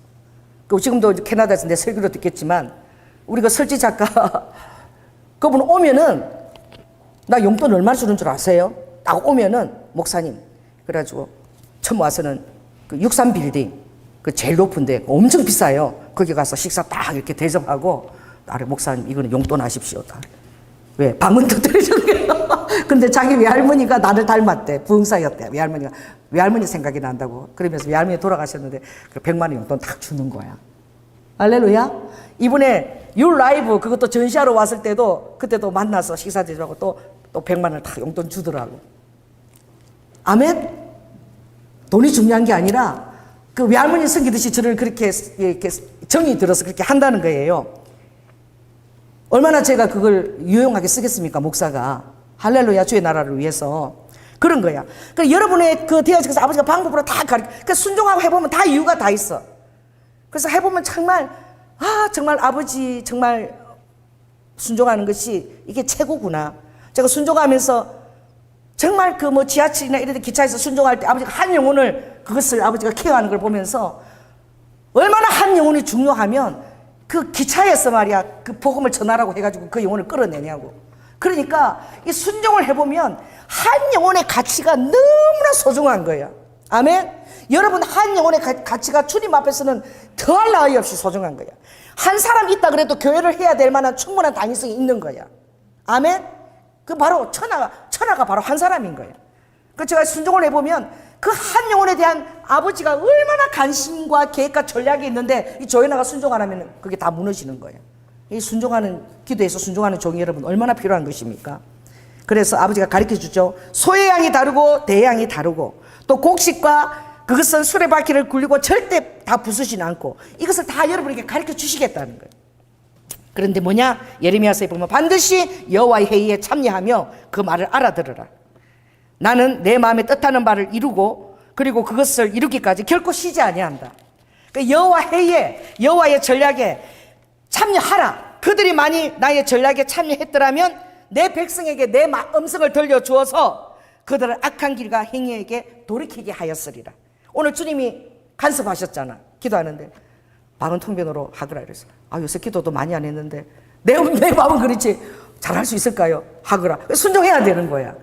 지금도 캐나다에서 내 설교로 듣겠지만 우리 그 설지 작가 그분 오면은 나 용돈 얼마 주는 줄 아세요? 딱 오면은 목사님 그래가지고 처음 와서는 그 63빌딩 그 제일 높은데 엄청 비싸요. 거기 가서 식사 딱 이렇게 대접하고 아래 목사님 이거는 용돈 하십시오. 다. 왜? 방문 터뜨려주는 거예요. 근데 자기 외할머니가 나를 닮았대. 부흥사였대. 외할머니 생각이 난다고. 그러면서 외할머니 돌아가셨는데 그 100만 원 용돈 딱 주는 거야. 할렐루야. 이번에 유 라이브 그것도 전시하러 왔을 때도 그때도 만나서 식사 대접하고 또 100만 원을 딱 용돈 주더라고. 아멘? 돈이 중요한 게 아니라 그 외할머니 섬기듯이 저를 그렇게 이렇게 정이 들어서 그렇게 한다는 거예요. 얼마나 제가 그걸 유용하게 쓰겠습니까, 목사가. 할렐루야, 주의 나라를 위해서. 그런 거야. 그러니까 여러분의 그 되어져서 아버지가 방법으로 다 그러니까 순종하고 해보면 다 이유가 다 있어. 그래서 해보면 정말, 정말 아버지 정말 순종하는 것이 이게 최고구나. 제가 순종하면서 정말 그 뭐 지하철이나 이런 데 기차에서 순종할 때 아버지가 한 영혼을 그것을 아버지가 케어하는 걸 보면서 얼마나 한 영혼이 중요하면 그 기차에서 말이야 그 복음을 전하라고 해가지고 그 영혼을 끌어내냐고. 그러니까 이 순종을 해보면 한 영혼의 가치가 너무나 소중한 거야. 아멘. 여러분 한 영혼의 가치가 주님 앞에서는 더할 나위 없이 소중한 거야. 한 사람 있다 그래도 교회를 해야 될 만한 충분한 당위성이 있는 거야. 아멘. 그 바로 천하가 바로 한 사람인 거예요. 그 제가 순종을 해보면 그 한 영혼에 대한 아버지가 얼마나 관심과 계획과 전략이 있는데 이 조연아가 순종 안 하면 그게 다 무너지는 거예요. 이 순종하는 기도에서 순종하는 종이 여러분 얼마나 필요한 것입니까? 그래서 아버지가 가르쳐 주죠. 소의 양이 다르고 대의 양이 다르고 또 곡식과 그것은 수레바퀴를 굴리고 절대 다 부수진 않고 이것을 다 여러분에게 가르쳐 주시겠다는 거예요. 그런데 뭐냐? 예레미야서에 보면 반드시 여호와의 회의에 참여하며 그 말을 알아들으라. 나는 내 마음에 뜻하는 바를 이루고 그리고 그것을 이루기까지 결코 쉬지 아니한다. 그러니까 여호와 회의에 여호와의 전략에 참여하라. 그들이 많이 나의 전략에 참여했더라면 내 백성에게 내 음성을 들려주어서 그들을 악한 길과 행위에게 돌이키게 하였으리라. 오늘 주님이 간섭하셨잖아. 기도하는데 방언통변으로 하거라 이랬어. 요새 기도도 많이 안 했는데 내 마음은 그렇지 잘할 수 있을까요? 하거라. 순종해야 되는 거야.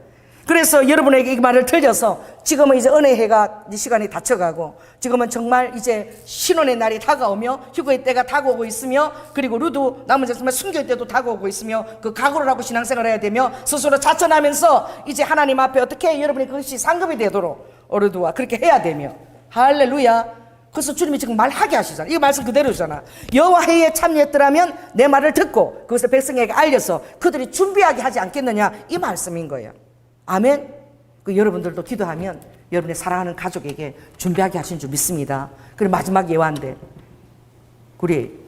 그래서 여러분에게 이 말을 들려서 지금은 이제 은혜회가 시간이 닫혀가고 지금은 정말 이제 신혼의 날이 다가오며 휴거의 때가 다가오고 있으며 그리고 루드 남은 자들만 순교의 때도 다가오고 있으며 그 각오를 하고 신앙생활을 해야 되며 스스로 자천하면서 이제 하나님 앞에 어떻게 여러분이 그것이 상급이 되도록 어르두와 그렇게 해야 되며 할렐루야. 그래서 주님이 지금 말하게 하시잖아. 이 말씀 그대로잖아. 여호와 회의에 참여했더라면 내 말을 듣고 그것을 백성에게 알려서 그들이 준비하게 하지 않겠느냐 이 말씀인 거예요. 아멘. 여러분들도 기도하면 여러분의 사랑하는 가족에게 준비하게 하신 줄 믿습니다. 그리고 마지막 예화인데 우리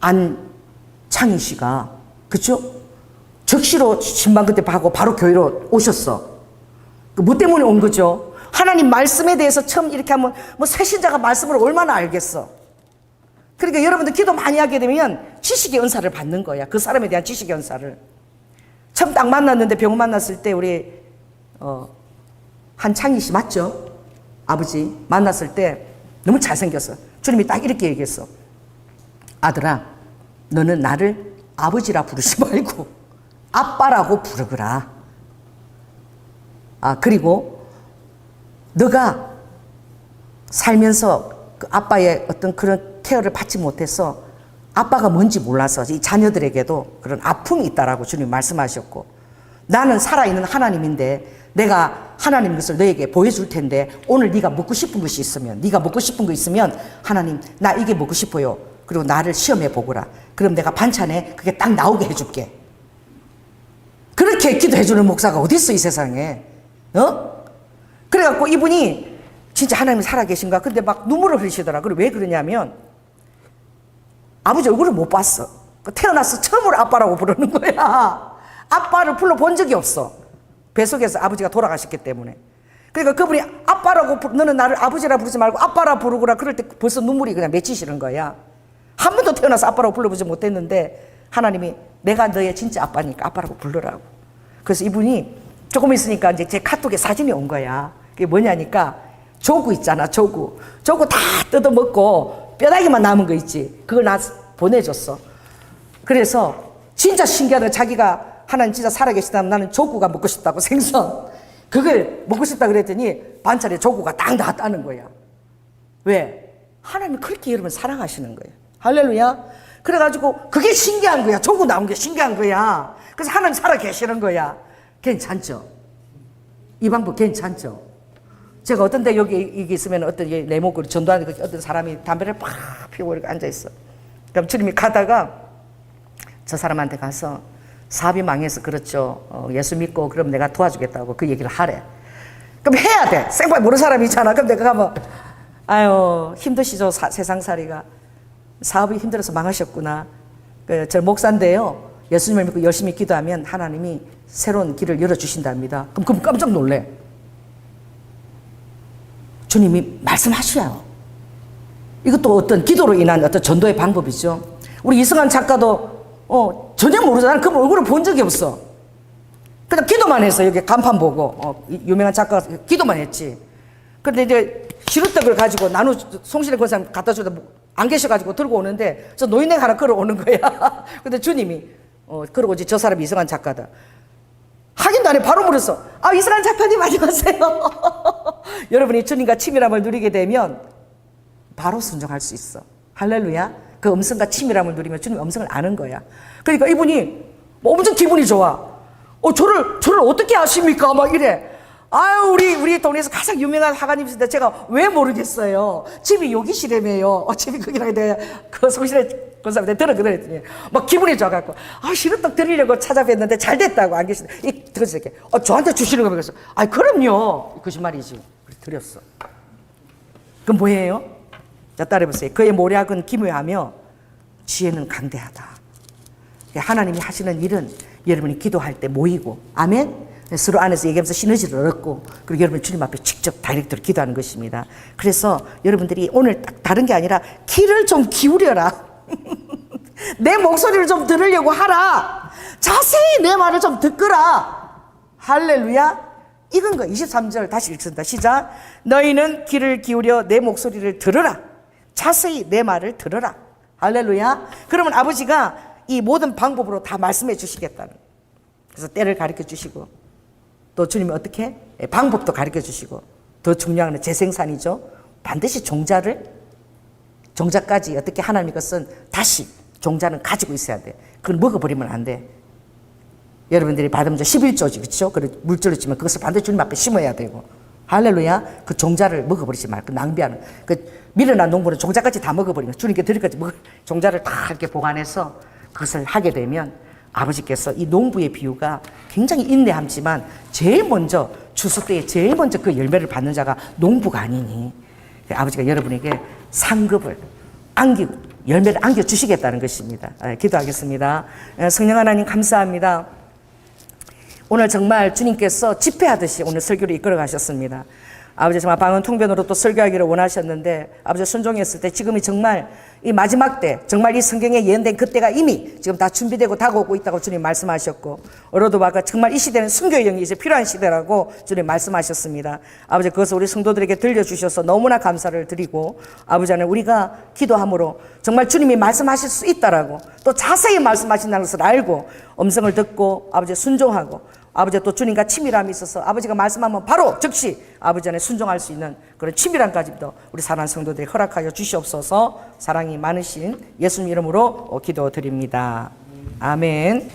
안창희 씨가 그쵸? 적시로 신방 그때 하고 바로 교회로 오셨어. 뭐 때문에 온 거죠? 하나님 말씀에 대해서 처음 이렇게 하면 뭐 새신자가 말씀을 얼마나 알겠어. 그러니까 여러분들 기도 많이 하게 되면 지식의 은사를 받는 거야. 그 사람에 대한 지식의 은사를. 처음 딱 만났는데 병원 만났을 때 우리 한창희 씨 맞죠? 아버지 만났을 때 너무 잘생겼어. 주님이 딱 이렇게 얘기했어. 아들아 너는 나를 아버지라 부르지 말고 아빠라고 부르거라. 그리고 너가 살면서 그 아빠의 어떤 그런 케어를 받지 못해서 아빠가 뭔지 몰라서 이 자녀들에게도 그런 아픔이 있다라고 주님 말씀하셨고 나는 살아있는 하나님인데 내가 하나님 것을 너에게 보여줄 텐데 오늘 네가 먹고 싶은 것이 있으면 네가 먹고 싶은 거 있으면 하나님 나 이게 먹고 싶어요. 그리고 나를 시험해 보거라. 그럼 내가 반찬에 그게 딱 나오게 해줄게. 그렇게 기도해주는 목사가 어디 있어 이 세상에. 그래갖고 이분이 진짜 하나님이 살아계신가 근데 막 눈물을 흘리시더라. 그리고 왜 그러냐면 아버지 얼굴을 못 봤어. 태어나서 처음으로 아빠라고 부르는 거야. 아빠를 불러본 적이 없어. 뱃속에서 아버지가 돌아가셨기 때문에. 그러니까 그분이 아빠라고 너는 나를 아버지라 부르지 말고 아빠라 부르거라. 그럴 때 벌써 눈물이 그냥 맺히시는 거야. 한 번도 태어나서 아빠라고 불러보지 못했는데 하나님이 내가 너의 진짜 아빠니까 아빠라고 부르라고. 그래서 이분이 조금 있으니까 이제 제 카톡에 사진이 온 거야. 그게 뭐냐니까 조구 있잖아. 조구 다 뜯어먹고 뼈다귀만 남은 거 있지. 그걸 나 보내줬어. 그래서 진짜 신기하다. 자기가 하나님 진짜 살아계시다면 나는 조구가 먹고 싶다고 생선 그걸 먹고 싶다 그랬더니 반찬에 조구가 딱 나왔다는 거야. 왜? 하나님이 그렇게 여러분 사랑하시는 거예요. 할렐루야. 그래가지고 그게 신기한 거야. 조구 나온 게 신기한 거야. 그래서 하나님 살아계시는 거야. 괜찮죠? 이 방법 괜찮죠? 제가 어떤 데 여기 있으면 어떤 내 목으로 전도하는 어떤 사람이 담배를 팍 피우고 이렇게 앉아있어. 그럼 주님이 가다가 저 사람한테 가서 사업이 망해서 그렇죠. 예수 믿고 그럼 내가 도와주겠다고 그 얘기를 하래. 그럼 해야 돼. 생각 모르는 사람이잖아. 그럼 내가 가면 아유 힘드시죠 세상살이가. 사업이 힘들어서 망하셨구나. 저 목사인데요. 예수님을 믿고 열심히 기도하면 하나님이 새로운 길을 열어주신답니다. 그럼 깜짝 놀래. 주님이 말씀하셔요. 이것도 어떤 기도로 인한 어떤 전도의 방법이죠. 우리 이승환 작가도 전혀 모르잖아. 그 얼굴을 본 적이 없어. 그냥 기도만 했어. 여기 간판 보고 유명한 작가가 기도만 했지. 그런데 이제 시루떡을 가지고 송신의 권사님 갖다 주다 안 계셔가지고 들고 오는데 저 노인네 하나 걸어오는 거야. 근데 주님이 그러고 이제 저 사람이 이승환 작가다. 하긴도 안에 바로 물었어. 이승환 작가님 안녕하세요. 여러분이 주님과 친밀함을 누리게 되면 바로 순종할 수 있어. 할렐루야. 그 음성과 친밀함을 누리면 주님 음성을 아는 거야. 그러니까 이분이 엄청 기분이 좋아. 저를 어떻게 아십니까? 막 이래. 우리 동네에서 가장 유명한 화가님이신데 제가 왜 모르겠어요. 집이 여기시래매요. 집이 거기라 내가 그 송신의 권사님한테 들었더니 막 기분이 좋아갖고 시루떡 드리려고 찾아뵀는데 잘 됐다고 안 계시는데 들었을 때 저한테 주시는 거 그래서 그럼요. 거짓말이지. 드렸어. 그럼 뭐예요? 자 따라해보세요. 그의 모략은 기묘하며 지혜는 강대하다. 하나님이 하시는 일은 여러분이 기도할 때 모이고 아멘. 서로 안에서 얘기하면서 시너지를 얻고 그리고 여러분 주님 앞에 직접 다이렉트로 기도하는 것입니다. 그래서 여러분들이 오늘 딱 다른 게 아니라 귀를 좀 기울여라. 내 목소리를 좀 들으려고 하라. 자세히 내 말을 좀 듣거라. 할렐루야. 이건 거 23절 다시 읽습니다. 시작. 너희는 귀를 기울여 내 목소리를 들으라. 자세히 내 말을 들으라. 할렐루야. 그러면 아버지가 이 모든 방법으로 다 말씀해 주시겠다는. 그래서 때를 가르쳐 주시고 또 주님이 어떻게? 방법도 가르쳐 주시고 더 중요한 건 재생산이죠. 반드시 종자까지 어떻게 하나님 것은 다시 종자는 가지고 있어야 돼. 그걸 먹어버리면 안 돼. 여러분들이 받으면 11조지, 그렇죠? 그래 물질로 치면 그것을 반드시 주님 앞에 심어야 되고. 할렐루야. 그 종자를 먹어버리지 말고 낭비하는. 그 밀어난 농부는 종자까지 다 먹어버리면 주님께 드릴까지 종자를 다 이렇게 보관해서 그것을 하게 되면 아버지께서 이 농부의 비유가 굉장히 인내함지만 제일 먼저 추수 때에 제일 먼저 그 열매를 받는 자가 농부가 아니니 아버지가 여러분에게 상급을 안기고 열매를 안겨주시겠다는 것입니다. 기도하겠습니다. 성령 하나님 감사합니다. 오늘 정말 주님께서 집회하듯이 오늘 설교를 이끌어 가셨습니다. 아버지 정말 방언 통변으로 또 설교하기를 원하셨는데 아버지 순종했을 때 지금이 정말 이 마지막 때 정말 이 성경에 예언된 그때가 이미 지금 다 준비되고 다가오고 있다고 주님 말씀하셨고 어로도 아까 정말 이 시대는 순교의 영이 이제 필요한 시대라고 주님 말씀하셨습니다. 아버지 그것을 우리 성도들에게 들려주셔서 너무나 감사를 드리고 아버지 하나님 우리가 기도함으로 정말 주님이 말씀하실 수 있다라고 또 자세히 말씀하신다는 것을 알고 음성을 듣고 아버지 순종하고 아버지 또 주님과 친밀함이 있어서 아버지가 말씀하면 바로 즉시 아버지 안에 순종할 수 있는 그런 친밀함까지도 우리 사랑하는 성도들이 허락하여 주시옵소서. 사랑이 많으신 예수님 이름으로 기도드립니다. 아멘.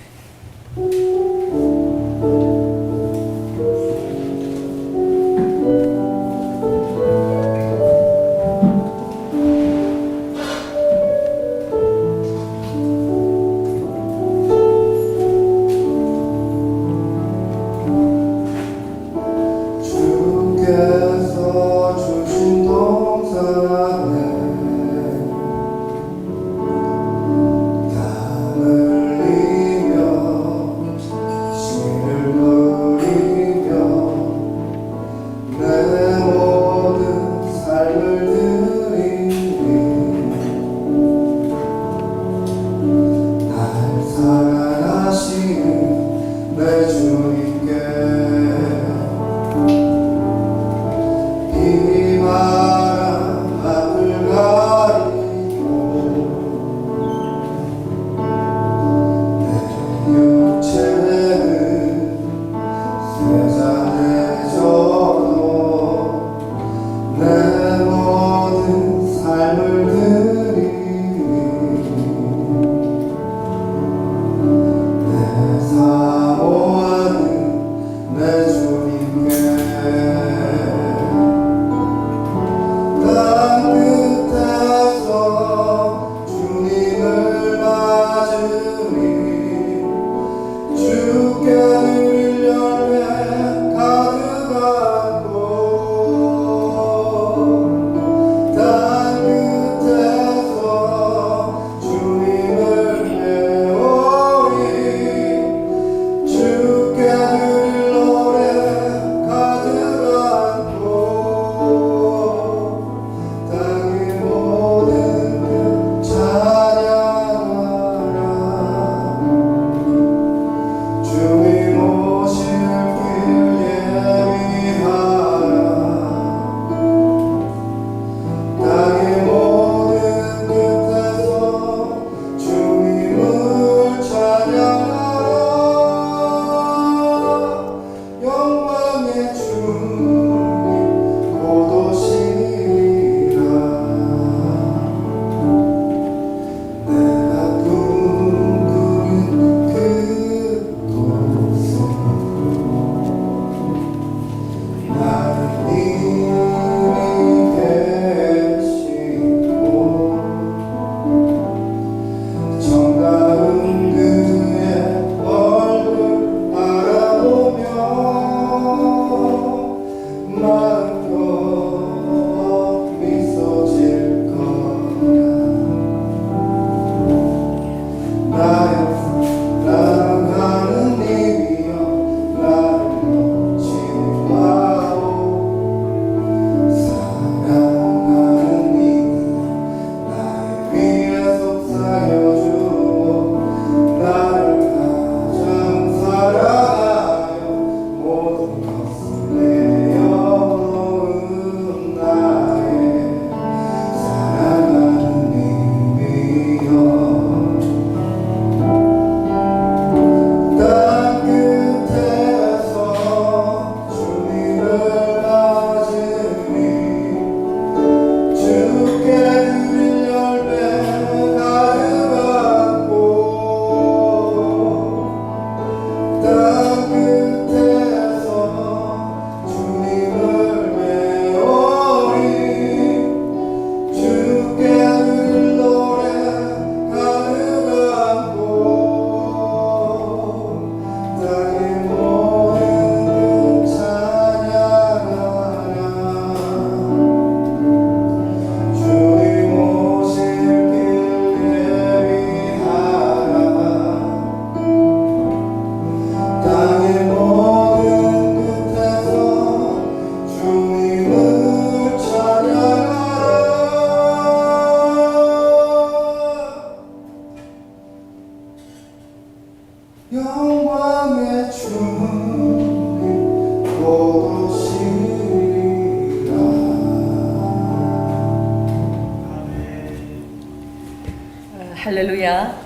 할렐루야.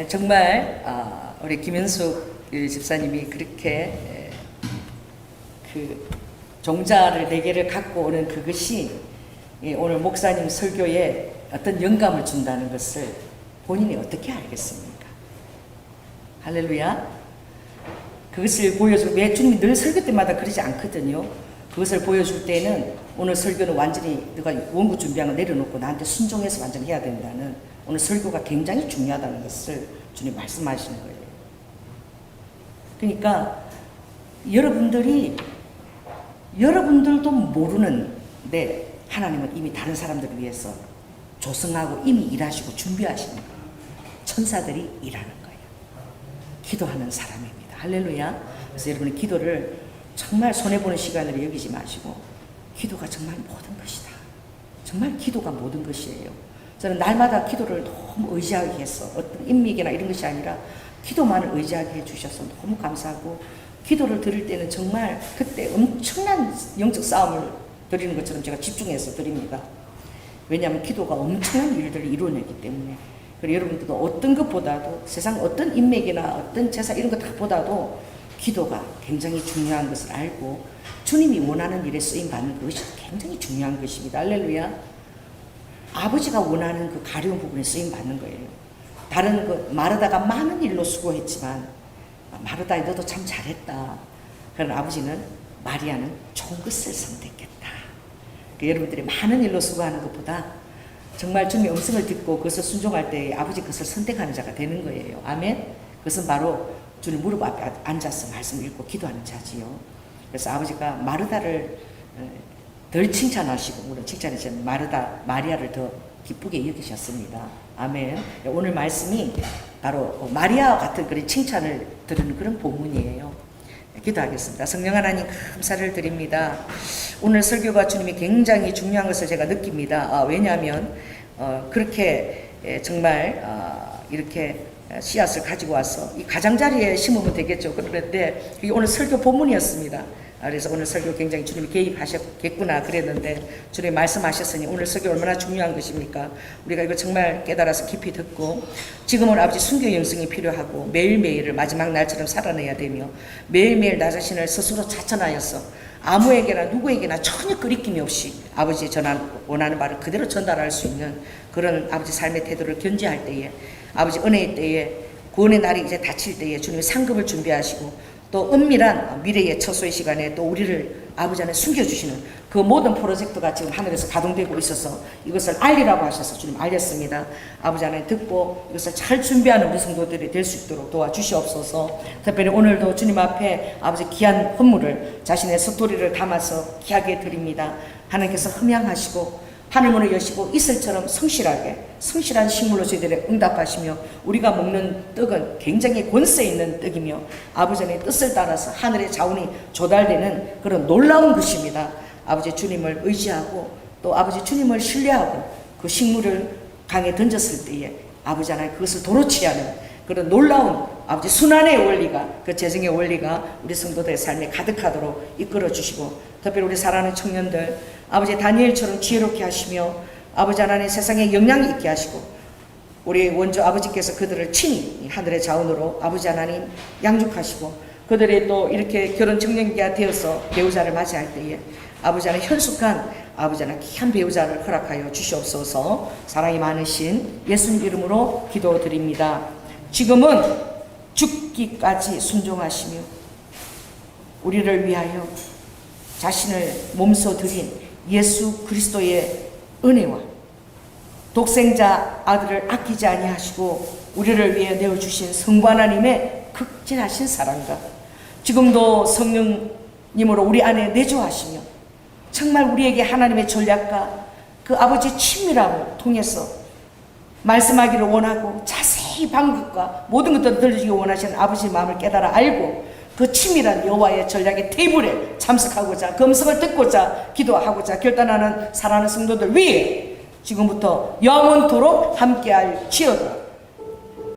정말 우리 김현숙 집사님이 그렇게 그 종자를 4개를 갖고 오는 그것이 오늘 목사님 설교에 어떤 영감을 준다는 것을 본인이 어떻게 알겠습니까? 할렐루야. 그것을 보여주고, 왜 주님이 늘 설교 때마다 그러지 않거든요. 그것을 보여줄 때는 오늘 설교는 완전히 내가 원고 준비한 거 내려놓고 나한테 순종해서 완전히 해야 된다는, 오늘 설교가 굉장히 중요하다는 것을 주님 말씀하시는 거예요. 그러니까 여러분들도 모르는데 하나님은 이미 다른 사람들을 위해서 조성하고 이미 일하시고 준비하시는 거예요. 천사들이 일하는 거예요. 기도하는 사람입니다. 할렐루야. 그래서 여러분의 기도를 정말 손해보는 시간으로 여기지 마시고, 기도가 정말 모든 것이다. 정말 기도가 모든 것이에요. 저는 날마다 기도를 너무 의지하게 했어. 어떤 인맥이나 이런 것이 아니라 기도만을 의지하게 해주셔서 너무 감사하고, 기도를 드릴 때는 정말 그때 엄청난 영적 싸움을 드리는 것처럼 제가 집중해서 드립니다. 왜냐하면 기도가 엄청난 일들을 이루어내기 때문에. 그리고 여러분들도 어떤 것보다도, 세상 어떤 인맥이나 어떤 제사 이런 것 다 보다도 기도가 굉장히 중요한 것을 알고 주님이 원하는 일에 쓰임받는 것이 굉장히 중요한 것입니다. 할렐루야. 아버지가 원하는 그 가려운 부분에 쓰임받는 거예요. 다른 것, 마르다가 많은 일로 수고했지만, 마르다 너도 참 잘했다. 그러나 아버지는 마리아는 좋은 것을 선택했다. 여러분들이 많은 일로 수고하는 것보다 정말 주님의 음성을 듣고 그것을 순종할 때 아버지 그것을 선택하는 자가 되는 거예요. 아멘. 그것은 바로 주님 무릎 앞에 앉아서 말씀을 읽고 기도하는 자지요. 그래서 아버지가 마르다를 덜 칭찬하시고, 물론 칭찬하시면 마리아를 더 기쁘게 여기셨습니다. 아멘. 오늘 말씀이 바로 마리아와 같은 그런 칭찬을 들은 그런 본문이에요. 기도하겠습니다. 성령 하나님 감사를 드립니다. 오늘 설교가 주님이 굉장히 중요한 것을 제가 느낍니다. 왜냐하면 그렇게 정말 이렇게 씨앗을 가지고 와서 이 가장자리에 심으면 되겠죠. 그런데 이게 오늘 설교 본문이었습니다. 그래서 오늘 설교 굉장히 주님이 개입하셨겠구나 그랬는데, 주님이 말씀하셨으니 오늘 설교 얼마나 중요한 것입니까? 우리가 이거 정말 깨달아서 깊이 듣고, 지금은 아버지 순교 영성이 필요하고 매일매일을 마지막 날처럼 살아내야 되며, 매일매일 나 자신을 스스로 자천하여서 아무에게나 누구에게나 전혀 끄리낌이 없이 아버지의 원하는 바를 그대로 전달할 수 있는 그런 아버지 삶의 태도를 견지할 때에, 아버지 은혜의 때에, 구원의 날이 이제 닥칠 때에 주님이 상급을 준비하시고, 또 은밀한 미래의 처소의 시간에 또 우리를 아버지 안에 숨겨주시는 그 모든 프로젝트가 지금 하늘에서 가동되고 있어서 이것을 알리라고 하셔서 주님 알렸습니다. 아버지 안에 듣고 이것을 잘 준비하는 우리 성도들이 될 수 있도록 도와주시옵소서. 특별히 오늘도 주님 앞에 아버지 귀한 헌물을, 자신의 스토리를 담아서 귀하게 드립니다. 하나님께서 흠양하시고 하늘문을 여시고 이슬처럼 성실한 식물로 저희들의 응답하시며, 우리가 먹는 떡은 굉장히 권세 있는 떡이며 아버지 안의 뜻을 따라서 하늘의 자원이 조달되는 그런 놀라운 것입니다. 아버지 주님을 의지하고 또 아버지 주님을 신뢰하고 그 식물을 강에 던졌을 때에 아버지 하나님 그것을 도로 취하는 그런 놀라운 아버지 순환의 원리가, 그 재정의 원리가 우리 성도들의 삶에 가득하도록 이끌어 주시고, 특별히 우리 사랑하는 청년들 아버지 다니엘처럼 지혜롭게 하시며 아버지 하나님 세상에 영향이 있게 하시고, 우리 원조 아버지께서 그들을 친히 하늘의 자원으로 아버지 하나님 양육하시고, 그들이 또 이렇게 결혼 청년기가 되어서 배우자를 맞이할 때에 아버지 하나님 현숙한 아버지 하나님 귀한 배우자를 허락하여 주시옵소서. 사랑이 많으신 예수님 이름으로 기도드립니다. 지금은 죽기까지 순종하시며 우리를 위하여 자신을 몸소 드린 예수 그리스도의 은혜와 독생자 아들을 아끼지 아니하시고 우리를 위해 내어주신 성부 하나님의 극진하신 사랑과 지금도 성령님으로 우리 안에 내주하시며 정말 우리에게 하나님의 전략과 그 아버지의 친밀함을 통해서 말씀하기를 원하고 자세히 방법과 모든 것들을 들려주기 원하시는 아버지의 마음을 깨달아 알고 그 친밀한 여호와의 전략의 테이블에 참석하고자, 그 음성을 듣고자, 기도하고자 결단하는 사랑하는 성도들 위해 지금부터 영원토록 함께할 지어다.